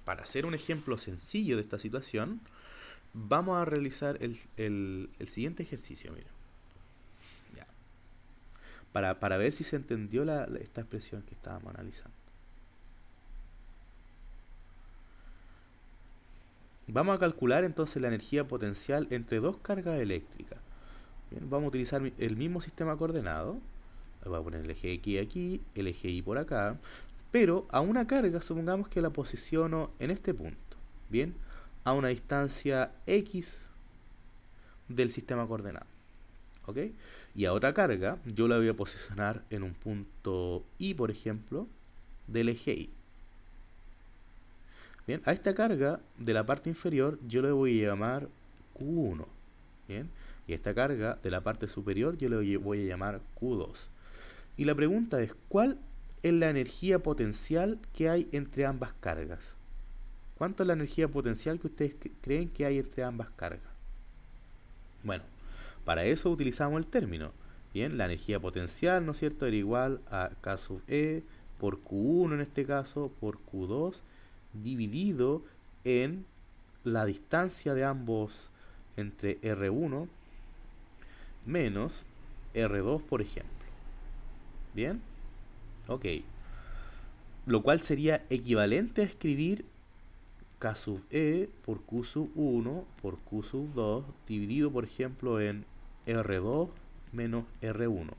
hacer un ejemplo sencillo de esta situación, vamos a realizar el siguiente ejercicio. Miren. Ya. Para ver si se entendió esta expresión que estábamos analizando. Vamos a calcular entonces la energía potencial entre dos cargas eléctricas. Bien, vamos a utilizar el mismo sistema coordenado. Voy a poner el eje X aquí, el eje Y por acá. Pero a una carga, supongamos que la posiciono en este punto. Bien, a una distancia X del sistema coordenado. ¿Ok? Y a otra carga, yo la voy a posicionar en un punto Y, por ejemplo, del eje Y. Bien, a esta carga de la parte inferior yo le voy a llamar Q1. Bien, y a esta carga de la parte superior yo le voy a llamar Q2. Y la pregunta es, ¿cuál es la energía potencial que hay entre ambas cargas? ¿Cuánto es la energía potencial que ustedes creen que hay entre ambas cargas? Bueno, para eso utilizamos el término Bien, la energía potencial, ¿no es cierto?, era igual a K sub E por Q1 en este caso, por Q2, dividido en la distancia de ambos entre R1 menos R2, por ejemplo. ¿Bien? Ok. Lo cual sería equivalente a escribir K sub E por Q sub 1 por Q sub 2 dividido, por ejemplo, en R2 menos R1.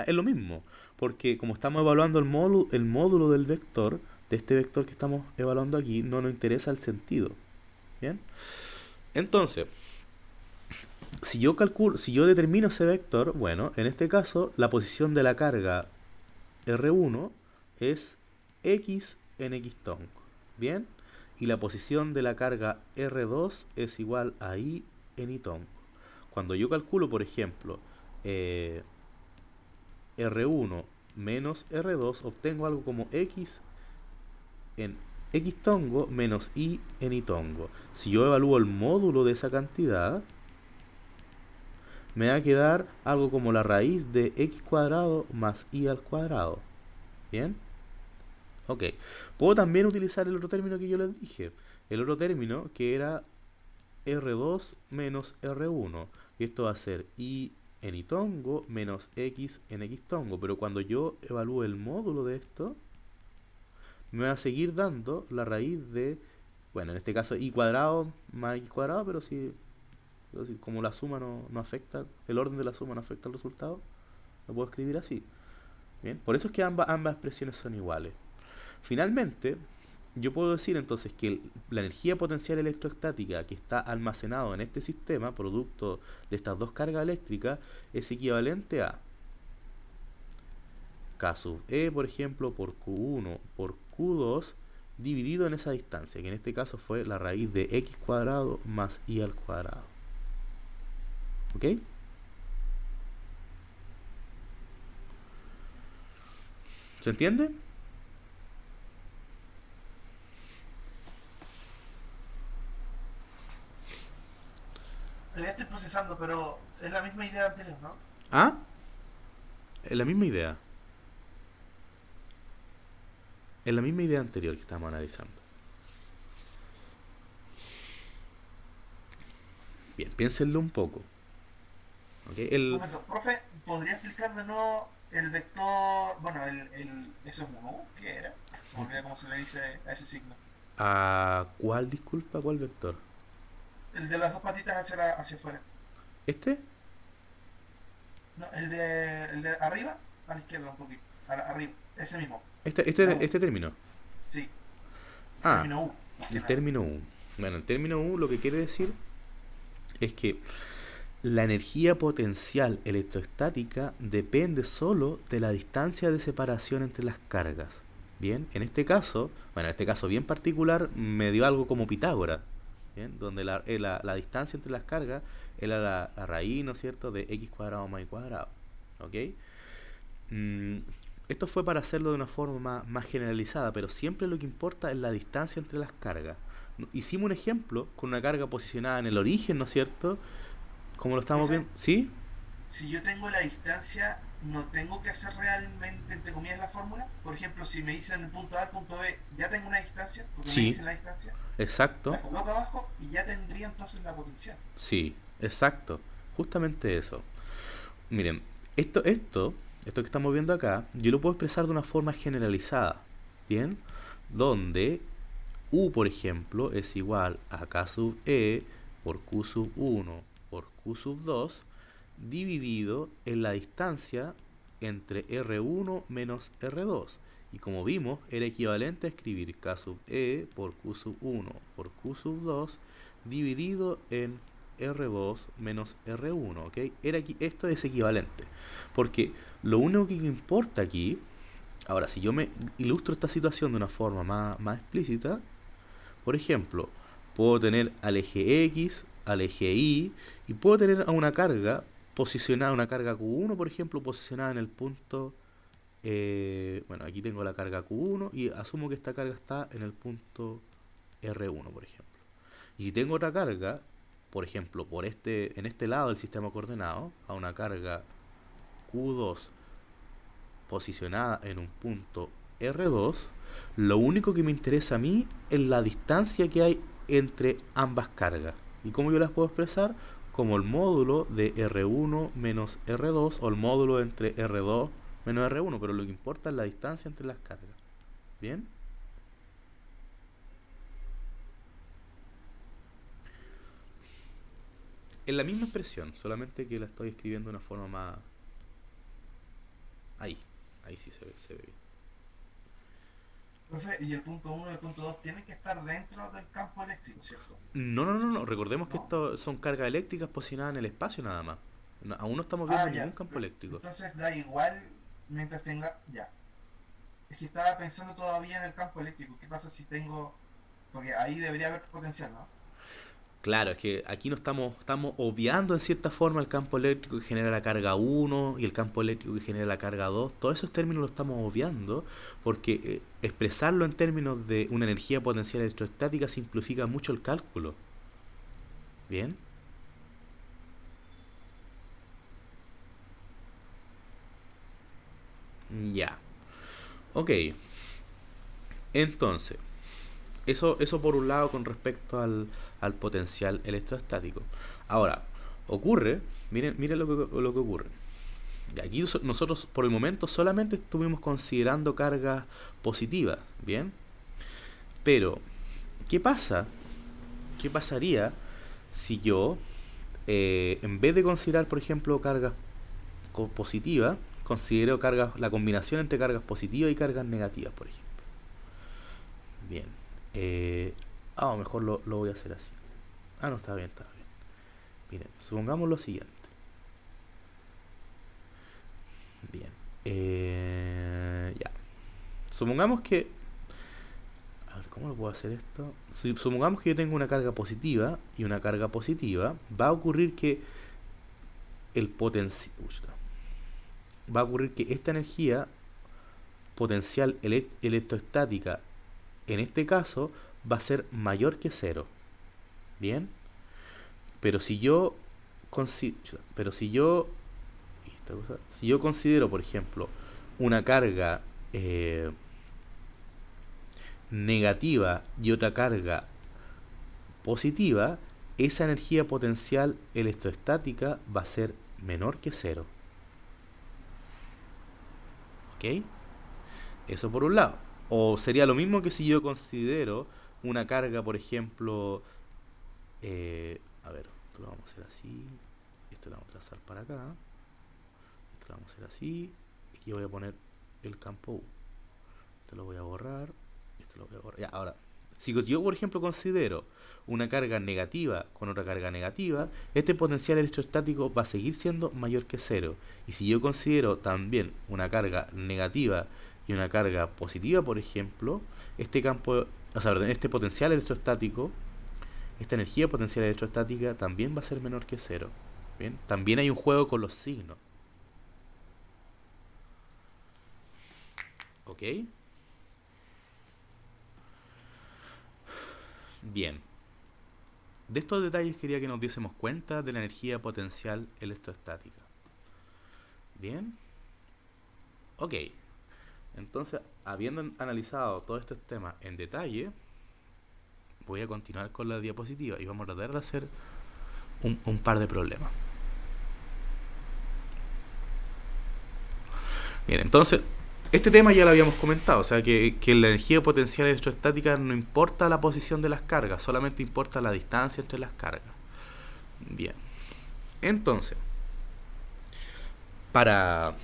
Es lo mismo, porque como estamos evaluando el módulo del vector, de este vector que estamos evaluando aquí, no nos interesa el sentido. ¿Bien? Entonces, si yo determino ese vector, bueno, en este caso, la posición de la carga R1 es X en X tongo. ¿Bien? Y la posición de la carga R2 es igual a Y en Y tongo. Cuando yo calculo, por ejemplo, R1 menos R2, obtengo algo como X en X tongo menos Y en Y tongo. Si yo evalúo el módulo de esa cantidad, me va a quedar algo como la raíz de X cuadrado más Y al cuadrado. ¿Bien? Ok. Puedo también utilizar el otro término que yo les dije. El otro término que era R2 menos R1. Y esto va a ser Y en Y tongo menos X en X tongo. Pero cuando yo evalúe el módulo de esto, me va a seguir dando la raíz de, bueno, en este caso Y cuadrado más X cuadrado, pero si como la suma no afecta, el orden de la suma no afecta al resultado, lo puedo escribir así. Bien, por eso es que ambas expresiones son iguales. Finalmente, yo puedo decir entonces que la energía potencial electrostática que está almacenado en este sistema, producto de estas dos cargas eléctricas, es equivalente a K sub E, por ejemplo, por Q1 por Q2, dividido en esa distancia, que en este caso fue la raíz de X cuadrado más Y al cuadrado. ¿Ok? ¿Se entiende? Ya estoy procesando, pero es la misma idea anterior, ¿no? Ah, es la misma idea. Es la misma idea anterior que estamos analizando. Bien, piénsenlo un poco. ¿Okay? Un momento, profe, ¿podría explicar de nuevo el vector, bueno, eso es un U, ¿qué era? Se me olvida cómo se le dice a ese signo. ¿A cuál, disculpa, cuál vector? El de las dos patitas hacia afuera. ¿Este? No, el de arriba, a la izquierda un poquito. Arriba, ese mismo. Este, La este, U. este término. Sí, el Ah, término U, más que el nada. término U. Bueno, el término U lo que quiere decir es que la energía potencial electrostática depende solo de la distancia de separación entre las cargas. Bien, en este caso, bueno, en este caso bien particular, me dio algo como Pitágoras, ¿bien? Donde la distancia entre las cargas era la raíz, ¿no es cierto?, de x cuadrado más y cuadrado. ¿Ok? Mm, esto fue para hacerlo de una forma más generalizada, pero siempre lo que importa es la distancia entre las cargas. Hicimos un ejemplo con una carga posicionada en el origen, ¿no es cierto? Como lo estamos Profe, viendo. ¿Sí? si yo tengo la distancia, no tengo que hacer realmente, entre comillas, la fórmula. Por ejemplo, si me dicen el punto A al punto B, ya tengo una distancia, porque me Sí, dicen la distancia, exacto. la coloco abajo y ya tendría entonces la potencial. Sí, exacto. Justamente eso. Miren, esto que estamos viendo acá, yo lo puedo expresar de una forma generalizada. ¿Bien? Donde U, por ejemplo, es igual a K sub E por Q sub 1 por Q sub 2 dividido en la distancia entre R1 menos R2. Y como vimos, era equivalente a escribir K sub E por Q sub 1 por Q sub 2 dividido en R2 menos R1. ¿Ok? Esto es equivalente. Porque lo único que importa aquí, ahora si yo me ilustro esta situación de una forma más explícita, por ejemplo, puedo tener al eje X, al eje Y, y puedo tener a una carga posicionada, una carga Q1, por ejemplo, posicionada en el punto, bueno, aquí tengo la carga Q1 y asumo que esta carga está en el punto R1, por ejemplo. Y si tengo otra carga, por ejemplo, en este lado del sistema coordenado, a una carga Q2 posicionada en un punto R2, lo único que me interesa a mí es la distancia que hay entre ambas cargas. ¿Y cómo yo las puedo expresar? Como el módulo de R1 menos R2 o el módulo entre R2 menos R1, pero lo que importa es la distancia entre las cargas. ¿Bien? Es la misma expresión, solamente que la estoy escribiendo de una forma más... Ahí, ahí sí se ve bien. Entonces, y el punto uno y el punto 2 tienen que estar dentro del campo eléctrico, ¿cierto? No. Recordemos que No. esto son cargas eléctricas posicionadas en el espacio nada más. Aún no estamos Ah, viendo ningún ya. campo eléctrico. Entonces da igual mientras tenga... Ya. Es que estaba pensando todavía en el campo eléctrico. ¿Qué pasa si tengo...? Porque ahí debería haber potencial, ¿no? Claro, es que aquí no estamos obviando en cierta forma el campo eléctrico que genera la carga 1 y el campo eléctrico que genera la carga 2. Todos esos términos los estamos obviando porque expresarlo en términos de una energía potencial electrostática simplifica mucho el cálculo. ¿Bien? Ya. Ok. Entonces, eso por un lado con respecto al potencial electrostático. Ahora, ocurre, miren lo que ocurre. Y aquí nosotros por el momento solamente estuvimos considerando cargas positivas, ¿bien? Pero, ¿qué pasa? ¿Qué pasaría si yo, en vez de considerar, por ejemplo, cargas positivas, considero la combinación entre cargas positivas y cargas negativas, por ejemplo? Bien. Mejor lo voy a hacer así. No, está bien, está bien. Miren, supongamos lo siguiente. Bien. Ya. Supongamos que... A ver, ¿cómo lo puedo hacer esto? Si supongamos que yo tengo una carga positiva y una carga positiva, va a ocurrir que el potencial... Va a ocurrir que esta energía potencial electrostática, en este caso, va a ser mayor que cero. ¿Bien? Pero si yo... Pero si yo... Si yo considero, por ejemplo, una carga negativa y otra carga positiva, esa energía potencial electrostática va a ser menor que cero. ¿Ok? Eso por un lado. O sería lo mismo que si yo considero una carga, por ejemplo, a ver, esto lo vamos a hacer así, esto lo vamos a trazar para acá, esto lo vamos a hacer así, y aquí voy a poner el campo U. Esto lo voy a borrar, esto lo voy a borrar. Ya, ahora, si yo, por ejemplo, considero una carga negativa con otra carga negativa, este potencial electrostático va a seguir siendo mayor que cero. Y si yo considero también una carga negativa y una carga positiva, por ejemplo, este potencial electrostático, esta energía potencial electrostática también va a ser menor que cero. ¿Bien? También hay un juego con los signos. ¿Ok? Bien. De estos detalles quería que nos diésemos cuenta de la energía potencial electrostática. Bien. Ok. Entonces, habiendo analizado todos estos temas en detalle, voy a continuar con la diapositiva y vamos a tratar de hacer un par de problemas. Bien, entonces, este tema ya lo habíamos comentado, o sea que la energía potencial electrostática no importa la posición de las cargas, solamente importa la distancia entre las cargas. Bien, entonces, para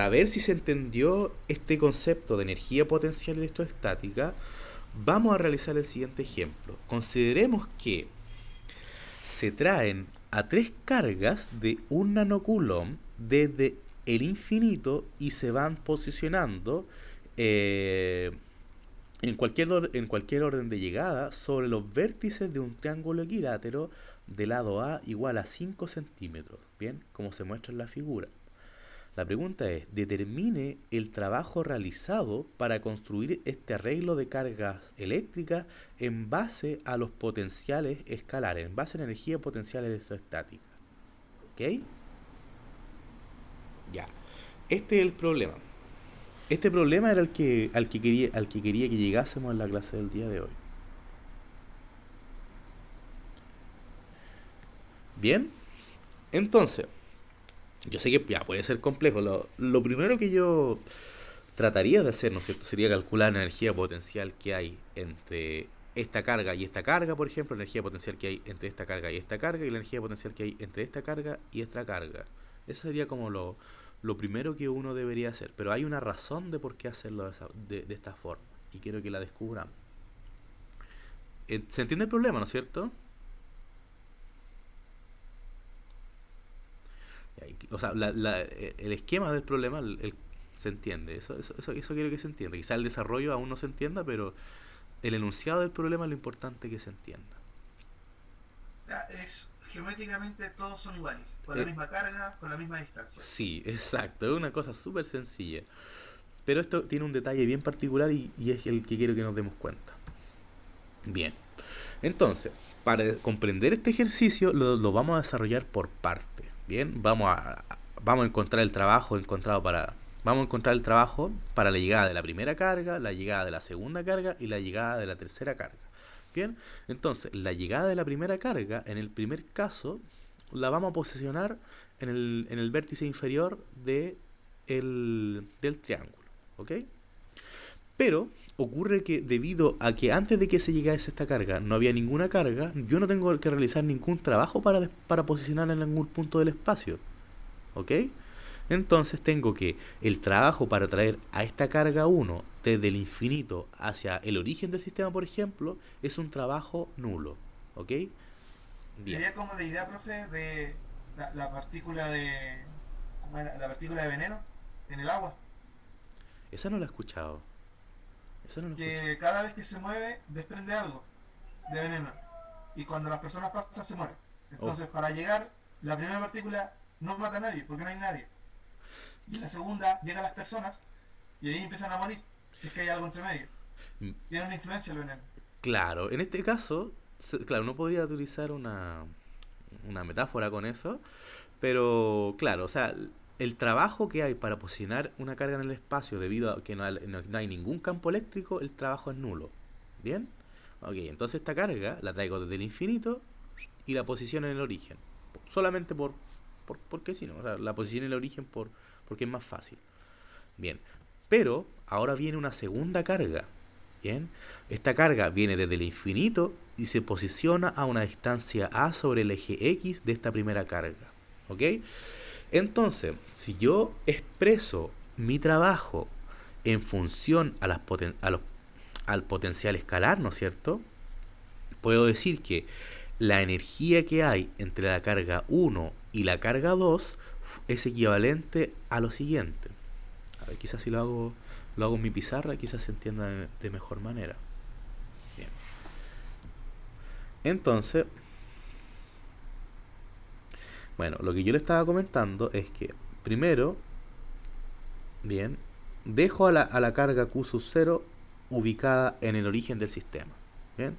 ver si se entendió este concepto de energía potencial electrostática, vamos a realizar el siguiente ejemplo. Consideremos que se traen a tres cargas de 1 nanocoulomb desde el infinito y se van posicionando en cualquier orden de llegada sobre los vértices de un triángulo equilátero de lado A igual a 5 centímetros, bien, como se muestra en la figura. La pregunta es, determine el trabajo realizado para construir este arreglo de cargas eléctricas en base a los potenciales escalares, en base a la energía potencial electrostática. ¿Ok? Ya. Este es el problema. Este problema era al que quería que llegásemos en la clase del día de hoy. Bien, entonces, yo sé que ya puede ser complejo. Lo primero que yo trataría de hacer, ¿no es cierto?, sería calcular la energía potencial que hay entre esta carga y esta carga, por ejemplo, la energía potencial que hay entre esta carga y esta carga, y la energía potencial que hay entre esta carga y esta carga. Eso sería como lo primero que uno debería hacer. Pero hay una razón de por qué hacerlo de esta forma. Y quiero que la descubramos. ¿Se entiende el problema, no es cierto? O sea, el esquema del problema se entiende. Eso quiero que se entienda. Quizá el desarrollo aún no se entienda, pero el enunciado del problema es lo importante que se entienda. Es geométricamente todos son iguales, con la Eh, misma carga, con la misma distancia. sí, exacto. Es una cosa súper sencilla. Pero esto tiene un detalle bien particular y es el que quiero que nos demos cuenta. Bien. Entonces, para comprender este ejercicio lo vamos a desarrollar por parte. Bien, vamos a encontrar el trabajo encontrado para vamos a encontrar el trabajo para la llegada de la primera carga, la llegada de la segunda carga y la llegada de la tercera carga. Bien, entonces la llegada de la primera carga, en el primer caso, la vamos a posicionar en el vértice inferior del triángulo. ¿Ok? Pero ocurre que debido a que antes de que se llegase esta carga no había ninguna carga, yo no tengo que realizar ningún trabajo para posicionarla en algún punto del espacio. ¿Ok? Entonces tengo que el trabajo para traer a esta carga 1 desde el infinito hacia el origen del sistema, por ejemplo, es un trabajo nulo. ¿Ok? Bien. Sería como la idea, profe, de la partícula de. ¿Cómo era? La partícula de veneno en el agua. Esa no la he escuchado. Esa no la he escuchado. Que cada vez que se mueve desprende algo de veneno. Y cuando las personas pasan se mueren. Oh. Entonces, para llegar, la primera partícula no mata a nadie, porque no hay nadie. Y la segunda llega a las personas y ahí empiezan a morir, si es que hay algo entre medio. Tiene una influencia el veneno. Claro, en este caso, claro, no podría utilizar una metáfora con eso, pero claro, o sea, el trabajo que hay para posicionar una carga en el espacio debido a que no hay ningún campo eléctrico, el trabajo es nulo. ¿Bien? Ok, entonces esta carga la traigo desde el infinito y la posiciono en el origen. Solamente porque sí, ¿no? O sea, la posiciono en el origen porque es más fácil. Bien, pero ahora viene una segunda carga. Bien, esta carga viene desde el infinito y se posiciona a una distancia a sobre el eje X de esta primera carga. ¿Ok? Entonces, si yo expreso mi trabajo en función al potencial escalar, ¿no es cierto? Puedo decir que la energía que hay entre la carga 1 y la carga 2 es equivalente a lo siguiente. A ver, quizás si lo hago en mi pizarra, quizás se entienda de mejor manera. Bien. Entonces, bueno, lo que yo le estaba comentando es que primero, bien, dejo a la carga Q sub 0 ubicada en el origen del sistema. Bien.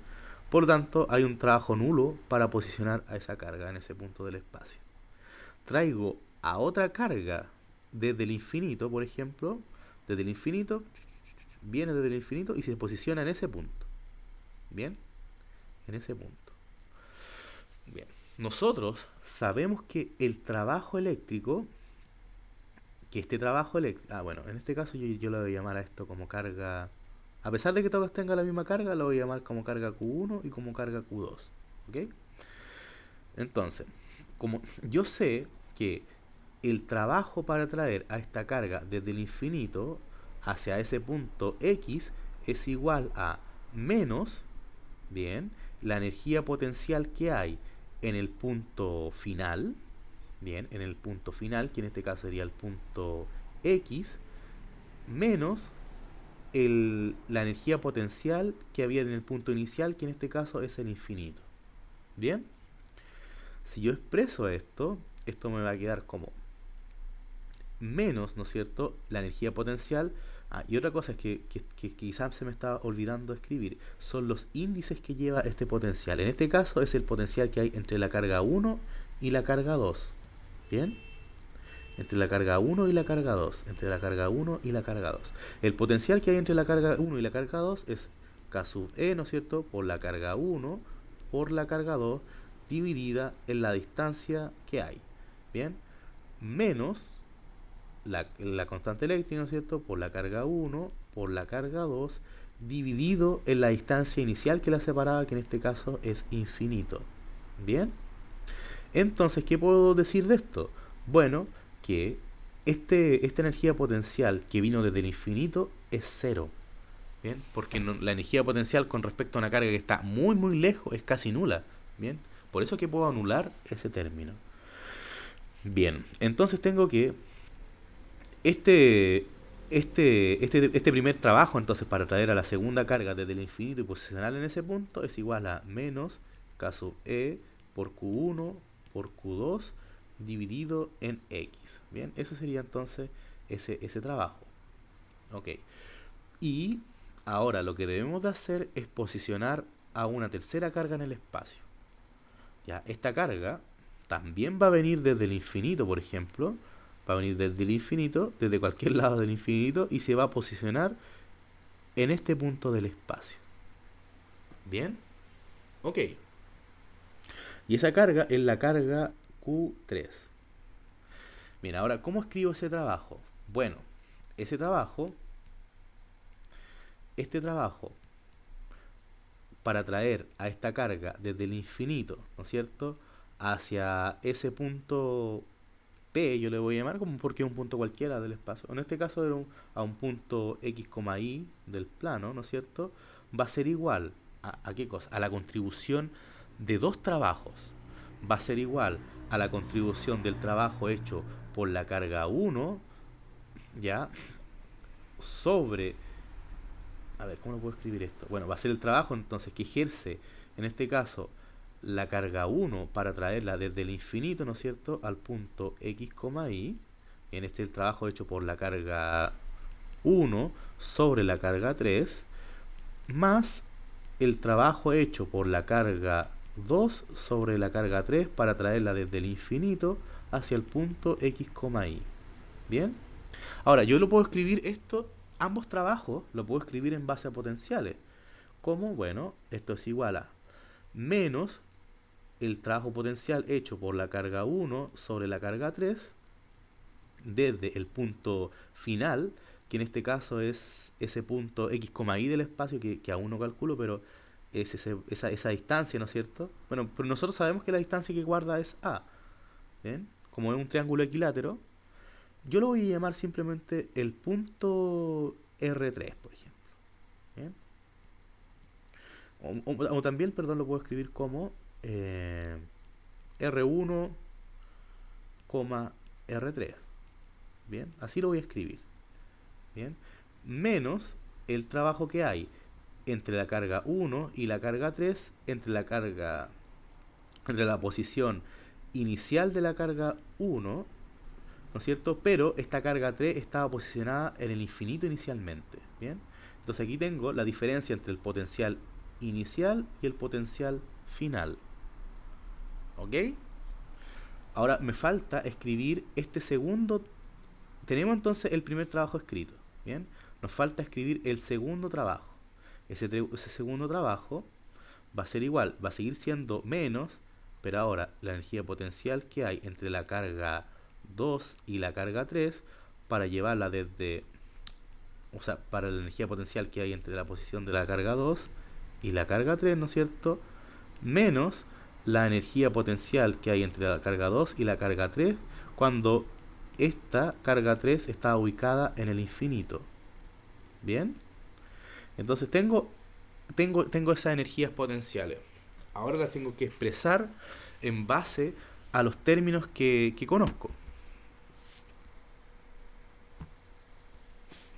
Por lo tanto, hay un trabajo nulo para posicionar a esa carga en ese punto del espacio. Traigo a otra carga desde el infinito, por ejemplo, desde el infinito, viene desde el infinito y se posiciona en ese punto. Bien, en ese punto. Bien, nosotros sabemos que el trabajo eléctrico, bueno, en este caso yo le voy a llamar a esto como carga, a pesar de que todos tengan la misma carga, lo voy a llamar como carga Q1 y como carga Q2. ¿Ok? Entonces, como yo sé que el trabajo para traer a esta carga desde el infinito hacia ese punto X es igual a menos, bien, la energía potencial que hay en el punto final, bien, en el punto final, que en este caso sería el punto X, menos la energía potencial que había en el punto inicial, que en este caso es el infinito. Bien, si yo expreso esto me va a quedar como menos, ¿no es cierto?, la energía potencial. Y otra cosa es que quizás se me está olvidando escribir, son los índices que lleva este potencial. En este caso es el potencial que hay entre la carga 1 y la carga 2. ¿Bien? entre la carga 1 y la carga 2, entre la carga 1 y la carga 2. El potencial que hay entre la carga 1 y la carga 2 es K sub E, ¿no es cierto?, por la carga 1 por la carga 2 dividida en la distancia que hay. Bien, menos la constante eléctrica, ¿no es cierto?, por la carga 1 por la carga 2 dividido en la distancia inicial que la separaba, que en este caso es infinito. Bien, entonces, ¿qué puedo decir de esto? Bueno, que esta energía potencial que vino desde el infinito es cero. Bien, porque la energía potencial con respecto a una carga que está muy muy lejos es casi nula. Bien, por eso que puedo anular ese término. Bien, entonces tengo que este primer trabajo, entonces, para traer a la segunda carga desde el infinito y posicionarla en ese punto, es igual a menos K sub E por Q1 por Q2 dividido en X. Bien, eso sería entonces ese trabajo. Ok. Y ahora lo que debemos de hacer es posicionar a una tercera carga en el espacio. Ya, esta carga también va a venir desde el infinito, por ejemplo. Va a venir desde el infinito, desde cualquier lado del infinito, y se va a posicionar en este punto del espacio. Bien. Ok. Y esa carga es la carga Q3. Bien, ahora, ¿cómo escribo ese trabajo? Bueno, este trabajo, para traer a esta carga desde el infinito, ¿no es cierto?, hacia ese punto P, yo le voy a llamar como porque es un punto cualquiera del espacio. En este caso, a un punto X, Y del plano, ¿no es cierto?, va a ser igual ¿a qué cosa? A la contribución de dos trabajos. Va a ser igual a la contribución del trabajo hecho por la carga 1, ¿ya?, sobre... A ver, ¿cómo lo puedo escribir esto? Bueno, va a ser el trabajo entonces que ejerce, en este caso, la carga 1 para traerla desde el infinito, ¿no es cierto?, al punto X, Y. En este el trabajo hecho por la carga 1 sobre la carga 3, más el trabajo hecho por la carga 2 sobre la carga 3 para traerla desde el infinito hacia el punto X, Y. Bien. Ahora, yo lo puedo escribir esto, ambos trabajos, lo puedo escribir en base a potenciales. ¿Cómo? Bueno, esto es igual a menos el trabajo potencial hecho por la carga 1 sobre la carga 3 desde el punto final, que en este caso es ese punto X, Y del espacio que aún no calculo, pero es esa distancia, ¿no es cierto? Bueno, pero nosotros sabemos que la distancia que guarda es A. ¿Bien? Como es un triángulo equilátero, yo lo voy a llamar simplemente el punto R3, por ejemplo. ¿Bien? O también, perdón, lo puedo escribir como R1, R3. Bien, así lo voy a escribir. Bien, menos el trabajo que hay entre la carga 1 y la carga 3, entre la posición inicial de la carga 1, ¿no es cierto? Pero esta carga 3 estaba posicionada en el infinito inicialmente. Bien, entonces aquí tengo la diferencia entre el potencial inicial y el potencial final. ¿Ok? Ahora me falta escribir este segundo. Tenemos entonces el primer trabajo escrito. Bien, nos falta escribir el segundo trabajo. Ese segundo trabajo va a ser igual, va a seguir siendo menos, pero ahora la energía potencial que hay entre la carga 2 y la carga 3 para llevarla desde, o sea, para la energía potencial que hay entre la posición de la carga 2 y la carga 3, ¿no es cierto?, menos la energía potencial que hay entre la carga 2 y la carga 3 cuando esta carga 3 está ubicada en el infinito. Bien, entonces tengo esas energías potenciales. Ahora las tengo que expresar en base a los términos que conozco.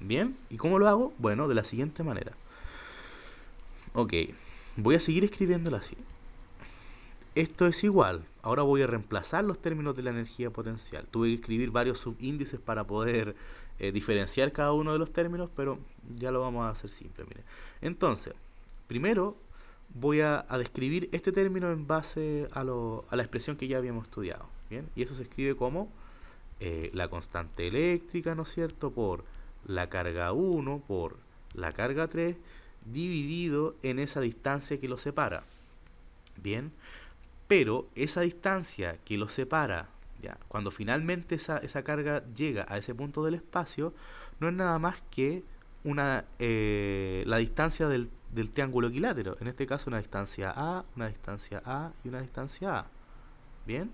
Bien, ¿y cómo lo hago? Bueno, de la siguiente manera. Ok, voy a seguir escribiéndolo así. Esto es igual. Ahora voy a reemplazar los términos de la energía potencial. Tuve que escribir varios subíndices para poder diferenciar cada uno de los términos, pero ya lo vamos a hacer simple. Mire. Entonces, primero voy a describir este término en base a la expresión que ya habíamos estudiado. ¿Bien? Y eso se escribe como la constante eléctrica, ¿no es cierto?, por la carga 1 por la carga 3 dividido en esa distancia que lo separa. Bien, pero esa distancia que lo separa, ya, cuando finalmente esa carga llega a ese punto del espacio, no es nada más que la distancia del triángulo equilátero. En este caso una distancia A y una distancia A. Bien,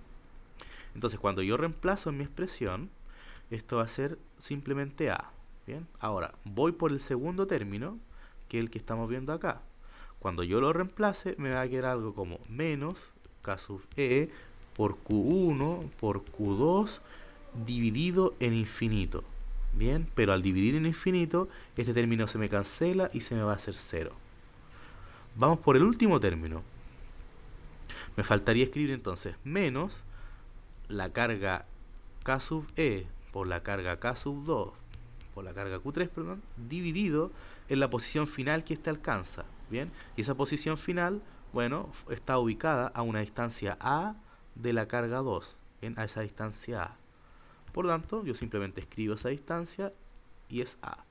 entonces cuando yo reemplazo en mi expresión, esto va a ser simplemente A. Bien, ahora voy por el segundo término, que es el que estamos viendo acá. Cuando yo lo reemplace, me va a quedar algo como menos K sub E por Q1 por Q2 dividido en infinito. Bien, pero al dividir en infinito, este término se me cancela y se me va a hacer 0. Vamos por el último término. Me faltaría escribir entonces menos la carga K sub E por la carga K sub 2 por la carga Q3, perdón, dividido en la posición final que éste alcanza. Bien, y esa posición final, bueno, está ubicada a una distancia A de la carga 2, bien, a esa distancia A. Por lo tanto, yo simplemente escribo esa distancia y es A.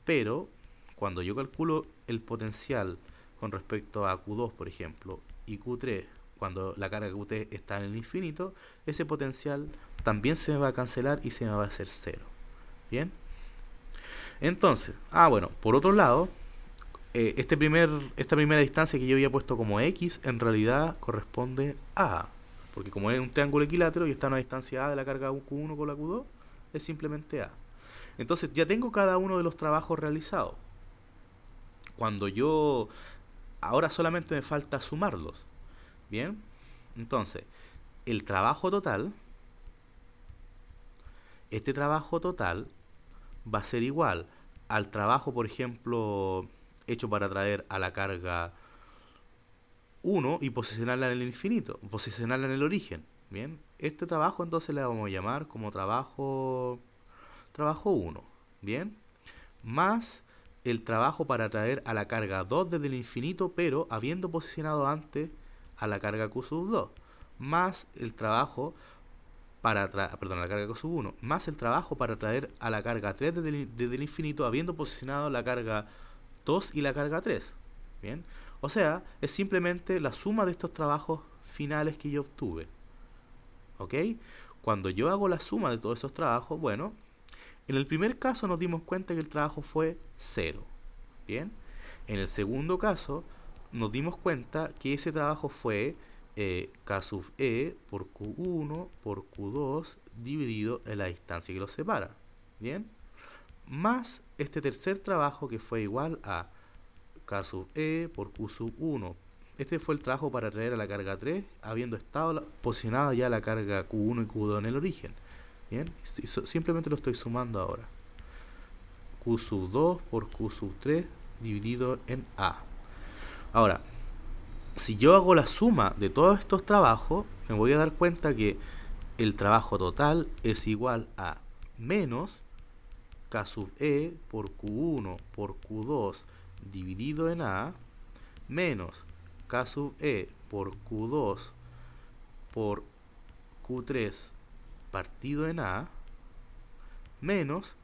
Pero, cuando yo calculo el potencial con respecto a Q2, por ejemplo, y Q3, cuando la carga Q3 está en el infinito, ese potencial también se me va a cancelar y se me va a hacer 0. Bien. Entonces, bueno, por otro lado, esta primera distancia que yo había puesto como X, en realidad corresponde a, porque como es un triángulo equilátero y está a una distancia A de la carga Q1 con la Q2, es simplemente A. Entonces ya tengo cada uno de los trabajos realizados. Ahora solamente me falta sumarlos. Bien, entonces, el trabajo total, este trabajo total va a ser igual al trabajo, por ejemplo, hecho para traer a la carga 1 y posicionarla en el infinito, posicionarla en el origen. Bien, este trabajo entonces le vamos a llamar como trabajo 1. Bien, más el trabajo para traer a la carga 2 desde el infinito, pero habiendo posicionado antes a la carga Q sub 2, más el trabajo la carga Q sub 1, más el trabajo para traer a la carga 3 desde el infinito, habiendo posicionado la carga 2 y la carga 3. Bien, o sea, es simplemente la suma de estos trabajos finales que yo obtuve. ¿Ok? Cuando yo hago la suma de todos esos trabajos, bueno, en el primer caso nos dimos cuenta que el trabajo fue 0. Bien, en el segundo caso nos dimos cuenta que ese trabajo fue K sub E por Q1 por Q2 dividido en la distancia que los separa. Bien, más este tercer trabajo que fue igual a K sub E por Q sub 1. Este fue el trabajo para traer a la carga 3, habiendo estado posicionada ya la carga Q1 y Q2 en el origen. Bien, simplemente lo estoy sumando ahora. Q sub 2 por Q sub 3 dividido en A. Ahora, si yo hago la suma de todos estos trabajos, me voy a dar cuenta que el trabajo total es igual a menos K sub E por Q1 por Q2 dividido en A, menos K sub E por Q2 por Q3 partido en A, menos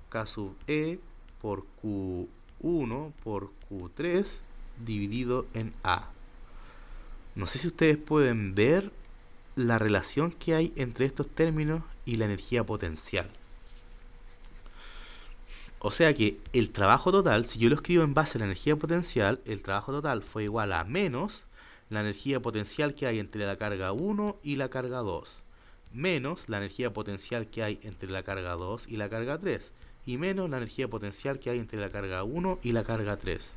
K sub E por Q1 por Q3 dividido en A. No sé si ustedes pueden ver la relación que hay entre estos términos y la energía potencial. O sea que el trabajo total, si yo lo escribo en base a la energía potencial, el trabajo total fue igual a menos la energía potencial que hay entre la carga 1 y la carga 2, menos la energía potencial que hay entre la carga 2 y la carga 3, y menos la energía potencial que hay entre la carga 1 y la carga 3.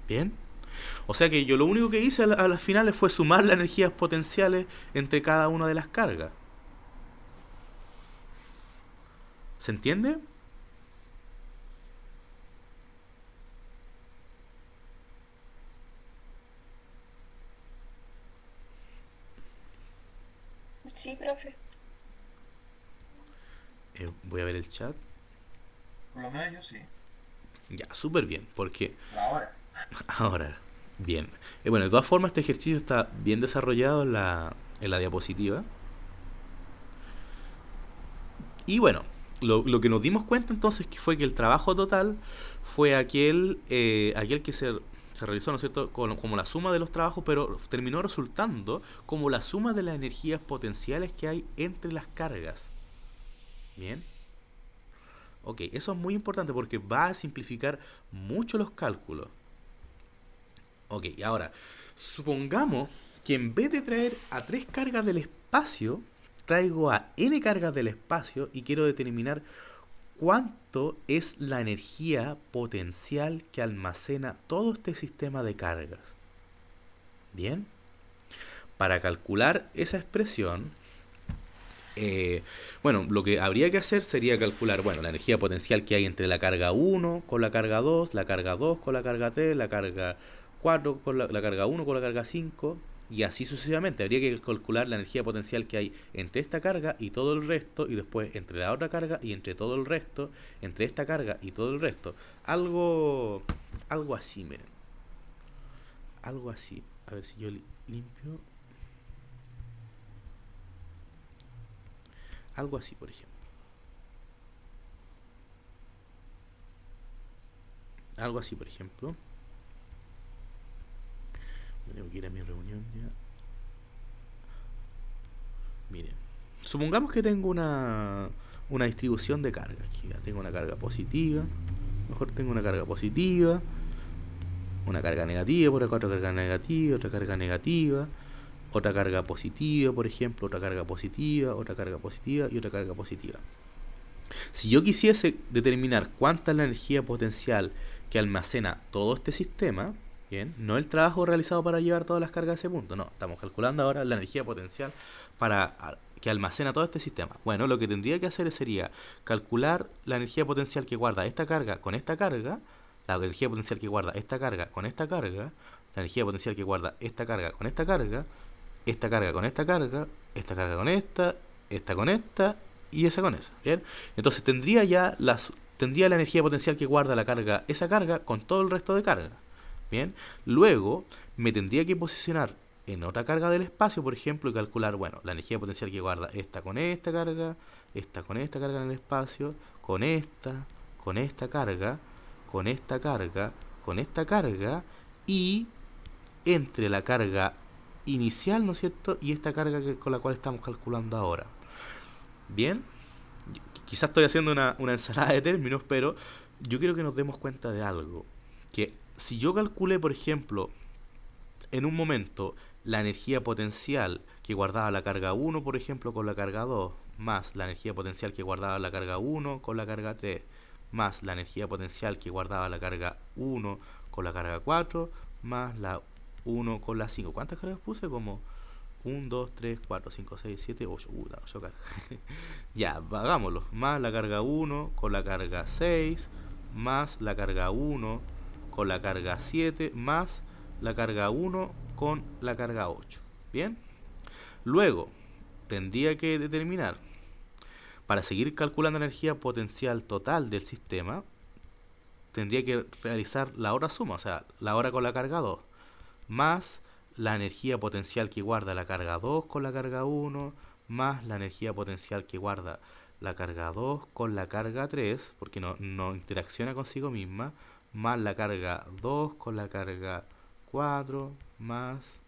¿Bien? O sea que yo lo único que hice a las finales fue sumar las energías potenciales entre cada una de las cargas. ¿Se entiende? Sí, profe. Voy a ver el chat. Por lo menos yo sí. Ya, súper bien, porque Ahora. ahora, Bien. Bueno, de todas formas, este ejercicio está bien desarrollado en la diapositiva. Y bueno, lo que nos dimos cuenta entonces que fue que el trabajo total fue aquel que se realizó, ¿no es cierto?, como la suma de los trabajos, pero terminó resultando como la suma de las energías potenciales que hay entre las cargas. Bien. Ok, eso es muy importante porque va a simplificar mucho los cálculos. Ok, y ahora, supongamos que en vez de traer a tres cargas del espacio, traigo a n cargas del espacio y quiero determinar cuánto es la energía potencial que almacena todo este sistema de cargas. Bien, para calcular esa expresión, bueno, lo que habría que hacer sería calcular, bueno, la energía potencial que hay entre la carga 1 con la carga 2, la carga 2 con la carga 3, la carga 4 con la carga 1 con la carga 5, y así sucesivamente. Habría que calcular la energía potencial que hay entre esta carga y todo el resto, y después entre la otra carga y entre todo el resto, entre esta carga y todo el resto. Algo así, miren. Algo así. A ver si yo limpio. Algo así, por ejemplo. Algo así, por ejemplo. Tengo que ir a mi reunión ya. Miren. Supongamos que tengo una distribución de carga. Aquí ya tengo una carga positiva. Mejor tengo una carga positiva. Una carga negativa, por acá otra carga negativa, otra carga negativa. Otra carga positiva, por ejemplo, otra carga positiva, otra carga positiva y otra carga positiva. Si yo quisiese determinar cuánta es la energía potencial que almacena todo este sistema, bien, no el trabajo realizado para llevar todas las cargas a ese punto, no, estamos calculando ahora la energía potencial que almacena todo este sistema. Bueno, lo que tendría que hacer sería calcular la energía potencial que guarda esta carga con esta carga, la energía potencial que guarda esta carga con esta carga, la energía potencial que guarda esta carga con esta carga, esta carga con esta carga, esta carga con esta con esta y esa con esa. ¿Bien? Entonces tendría la energía potencial que guarda esa carga con todo el resto de carga. Bien, luego me tendría que posicionar en otra carga del espacio, por ejemplo, y calcular, bueno, la energía potencial que guarda esta con esta carga en el espacio, con esta carga, con esta carga, con esta carga, y entre la carga inicial, ¿no es cierto?, y esta carga con la cual estamos calculando ahora. Bien, quizás estoy haciendo una ensalada de términos, pero yo quiero que nos demos cuenta de algo. Que si yo calculé, por ejemplo, en un momento la energía potencial que guardaba la carga 1, por ejemplo, con la carga 2, más la energía potencial que guardaba la carga 1 con la carga 3, más la energía potencial que guardaba la carga 1 con la carga 4, más la 1 con la 5. ¿Cuántas cargas puse? Como 1, 2, 3, 4, 5, 6, 7, 8. La 8 cargas. Ya, hagámoslo. Más la carga 1 con la carga 6, más la carga 1 con la carga 7, más la carga 1 con la carga 8. Bien. Luego, tendría que determinar, para seguir calculando la energía potencial total del sistema, tendría que realizar la hora suma, o sea, la hora con la carga 2, más la energía potencial que guarda la carga 2 con la carga 1, más la energía potencial que guarda la carga 2 con la carga 3, porque no interacciona consigo misma, más la carga 2 con la carga 4, más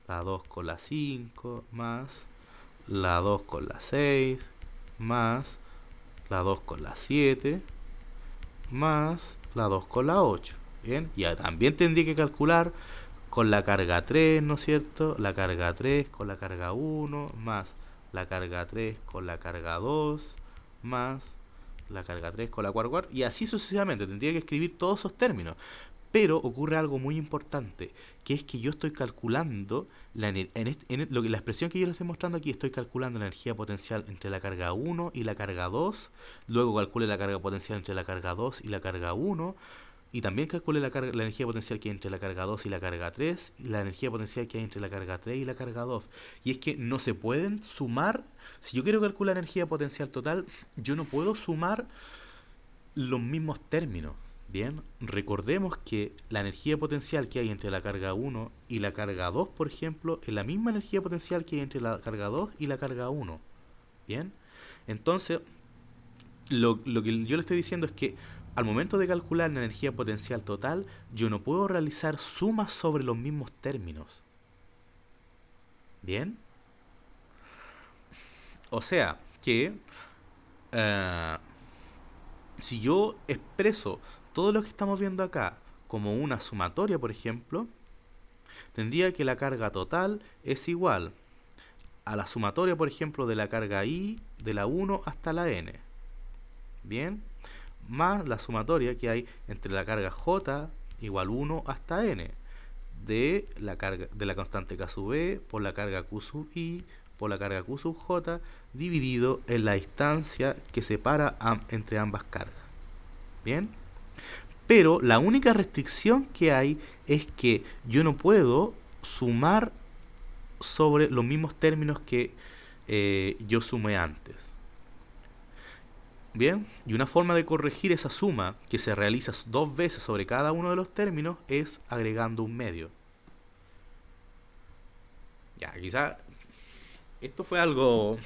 la 2 con la 5, más la 2 con la 6, más la 2 con la 7, más la 2 con la 8. Bien, ya también tendría que calcular con la carga 3, ¿no es cierto? La carga 3 con la carga 1, más la carga 3 con la carga 2, más la carga 3 con la carga 4, y así sucesivamente. Tendría que escribir todos esos términos. Pero ocurre algo muy importante, que es que yo estoy calculando, la expresión que yo les estoy mostrando aquí, estoy calculando la energía potencial entre la carga 1 y la carga 2, luego calcule la carga potencial entre la carga 2 y la carga 1, y también calcule la energía potencial que hay entre la carga 2 y la carga 3, y la energía potencial que hay entre la carga 3 y la carga 2. Y es que no se pueden sumar, si yo quiero calcular la energía potencial total, yo no puedo sumar los mismos términos. Bien, recordemos que la energía potencial que hay entre la carga 1 y la carga 2, por ejemplo, es la misma energía potencial que hay entre la carga 2 y la carga 1. Bien, entonces lo que yo le estoy diciendo es que al momento de calcular la energía potencial total, yo no puedo realizar sumas sobre los mismos términos. Bien, o sea que eh, si yo expreso todo lo que estamos viendo acá como una sumatoria, por ejemplo, tendría que la carga total es igual a la sumatoria, por ejemplo, de la carga I de la 1 hasta la n. Bien, más la sumatoria que hay entre la carga J igual 1 hasta n de la constante K sub E por la carga Q sub I por la carga Q sub J dividido en la distancia que separa entre ambas cargas. Bien, pero la única restricción que hay es que yo no puedo sumar sobre los mismos términos que yo sumé antes. Bien, y una forma de corregir esa suma que se realiza dos veces sobre cada uno de los términos es agregando un medio. Ya, quizá esto fue algo,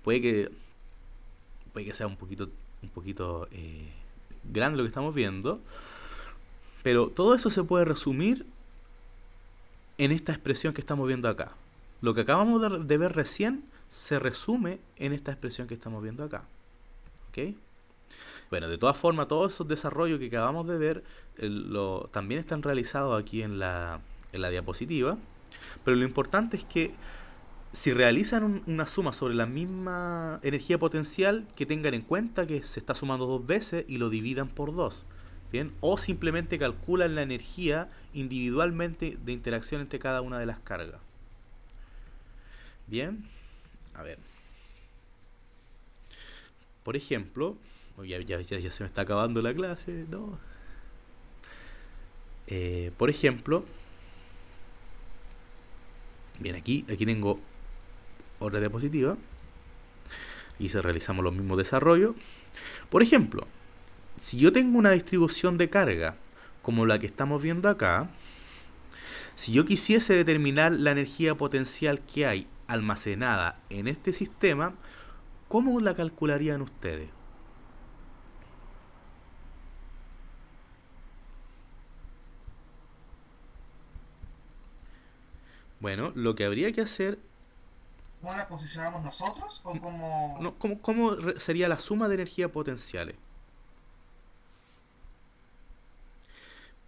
puede que sea un poquito grande lo que estamos viendo, pero todo eso se puede resumir en esta expresión que estamos viendo acá. Lo que acabamos de ver recién se resume en esta expresión que estamos viendo acá. ¿Ok? Bueno, de todas formas, todos esos desarrollos que acabamos de ver también están realizados aquí en la diapositiva, pero lo importante es que si realizan una suma sobre la misma energía potencial, que tengan en cuenta que se está sumando dos veces y lo dividan por dos. Bien, o simplemente calculan la energía individualmente de interacción entre cada una de las cargas. Bien, a ver. Por ejemplo, ya se me está acabando la clase, ¿no? Por ejemplo, bien, aquí tengo otra diapositiva. Y se realizamos los mismos desarrollos. Por ejemplo, si yo tengo una distribución de carga como la que estamos viendo acá, si yo quisiese determinar la energía potencial que hay almacenada en este sistema, ¿cómo la calcularían ustedes? Bueno, lo que habría que hacer... ¿Cómo la posicionamos nosotros o cómo? No, ¿cómo sería la suma de energías potenciales?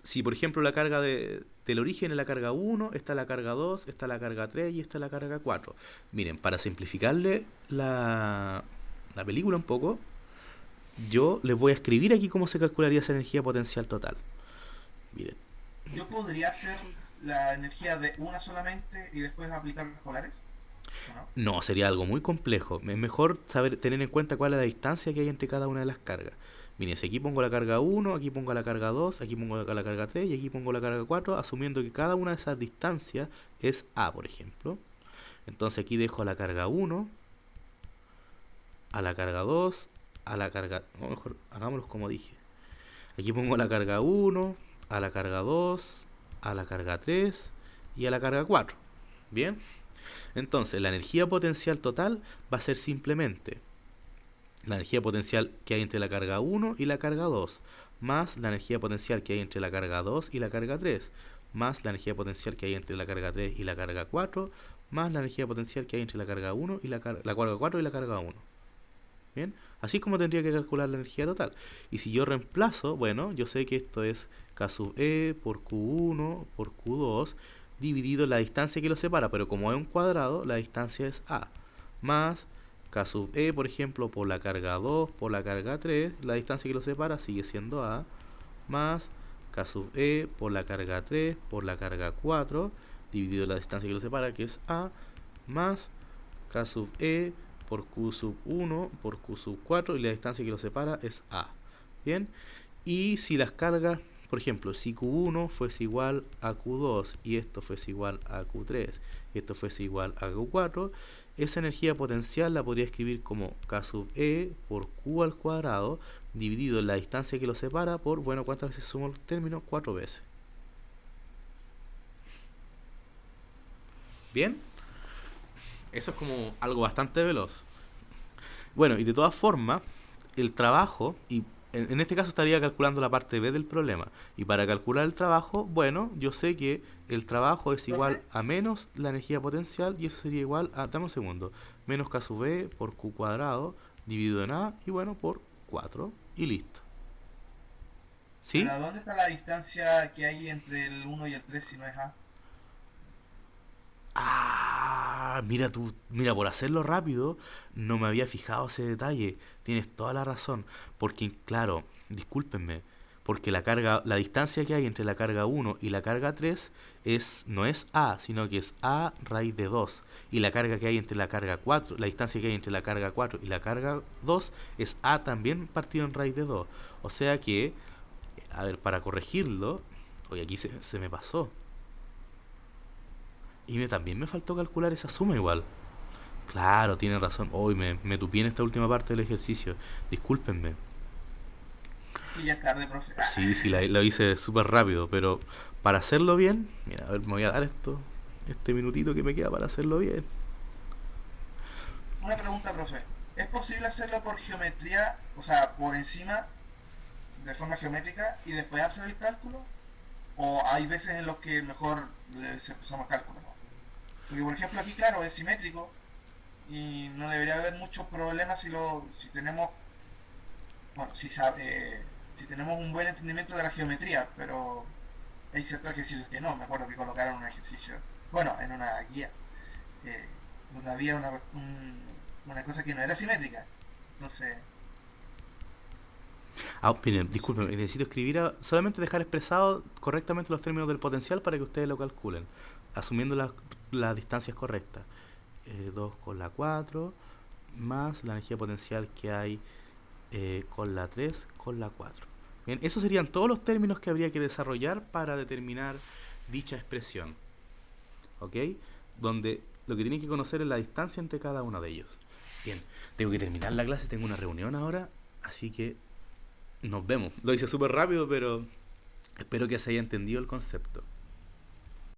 Si por ejemplo la carga del origen es la carga 1, está la carga 2, está la carga 3 y está la carga 4. Miren, para simplificarle la película un poco, yo les voy a escribir aquí cómo se calcularía esa energía potencial total. Miren. ¿Yo podría hacer la energía de una solamente y después aplicar los polares? ¿No? No, sería algo muy complejo. Es mejor tener en cuenta cuál es la distancia que hay entre cada una de las cargas. Miren, si aquí pongo la carga 1, aquí pongo la carga 2, aquí pongo la carga 3 y aquí pongo la carga 4, asumiendo que cada una de esas distancias es A, por ejemplo. Entonces aquí dejo a la carga 1, a la carga 2, a la carga... No, mejor hagámoslo como dije. Aquí pongo la carga 1, a la carga 2, a la carga 3 y a la carga 4. Bien. Entonces la energía potencial total va a ser simplemente la energía potencial que hay entre la carga 1 y la carga 2, más la energía potencial que hay entre la carga 2 y la carga 3, más la energía potencial que hay entre la carga 3 y la carga 4, más la energía potencial que hay entre la carga 1 y la carga 4 y la carga 1. Bien, así como tendría que calcular la energía total. Y si yo reemplazo, bueno, yo sé que esto es K sub E por Q1 por Q2 dividido la distancia que lo separa, pero como es un cuadrado, la distancia es A, más K sub E, por ejemplo, por la carga 2 por la carga 3, la distancia que lo separa sigue siendo A, más K sub E por la carga 3 por la carga 4, dividido la distancia que lo separa, que es A, más K sub E por Q sub 1 por Q sub 4, y la distancia que lo separa es A. Bien, y si las cargas por ejemplo, si Q1 fuese igual a Q2 y esto fuese igual a Q3 y esto fuese igual a Q4, esa energía potencial la podría escribir como K sub E por Q al cuadrado dividido en la distancia que lo separa por, bueno, ¿cuántas veces sumo el término? 4 veces. ¿Bien? Eso es como algo bastante veloz. Bueno, y de todas formas, el trabajo, y en este caso estaría calculando la parte B del problema. Y para calcular el trabajo, bueno, yo sé que el trabajo es igual Profe, a menos la energía potencial y eso sería igual a, dame un segundo, menos K sub B por Q cuadrado dividido en A y bueno, por 4 y listo. pero ¿Sí? ¿a dónde está la distancia que hay entre el uno y el 3 si no es A? Ah, mira tú, mira, por hacerlo rápido, no me había fijado ese detalle. Tienes toda la razón. Porque, claro, discúlpenme, porque la carga, la distancia que hay entre la carga 1 y la carga 3 no es A, sino que es A raíz de 2. Y la carga que hay entre la carga 4, la distancia que hay entre la carga 4 y la carga 2 es A también partido en raíz de 2. O sea que, a ver, para corregirlo, oye, aquí se me pasó. Y también me faltó calcular esa suma igual. Claro, tiene razón. Hoy me tupí en esta última parte del ejercicio. Discúlpenme. Es que ya es tarde, profe. Sí, sí, lo hice súper rápido, pero para hacerlo bien, mira, a ver, me voy a dar este minutito que me queda para hacerlo bien. Una pregunta, profe. ¿Es posible hacerlo por geometría, o sea, por encima, de forma geométrica, y después hacer el cálculo? ¿O hay veces en los que mejor empezamos cálculo, ¿no? Porque, por ejemplo, aquí, claro, es simétrico y no debería haber muchos problemas si tenemos, bueno, si tenemos un buen entendimiento de la geometría, pero hay ciertos ejercicios que no. Me acuerdo que colocaron un ejercicio, bueno, en una guía, eh, donde había una cosa que no era simétrica. Entonces, Ah, miren, no sé. disculpen, necesito escribir, solamente dejar expresado correctamente los términos del potencial para que ustedes lo calculen, asumiendo las distancias correctas. 2 con la 4 más la energía potencial que hay con la 3 con la 4. Bien, esos serían todos los términos que habría que desarrollar para determinar dicha expresión. ¿Ok? Donde lo que tienen que conocer es la distancia entre cada uno de ellos. Bien, tengo que terminar la clase, tengo una reunión ahora, así que nos vemos. Lo hice súper rápido, pero espero que se haya entendido el concepto.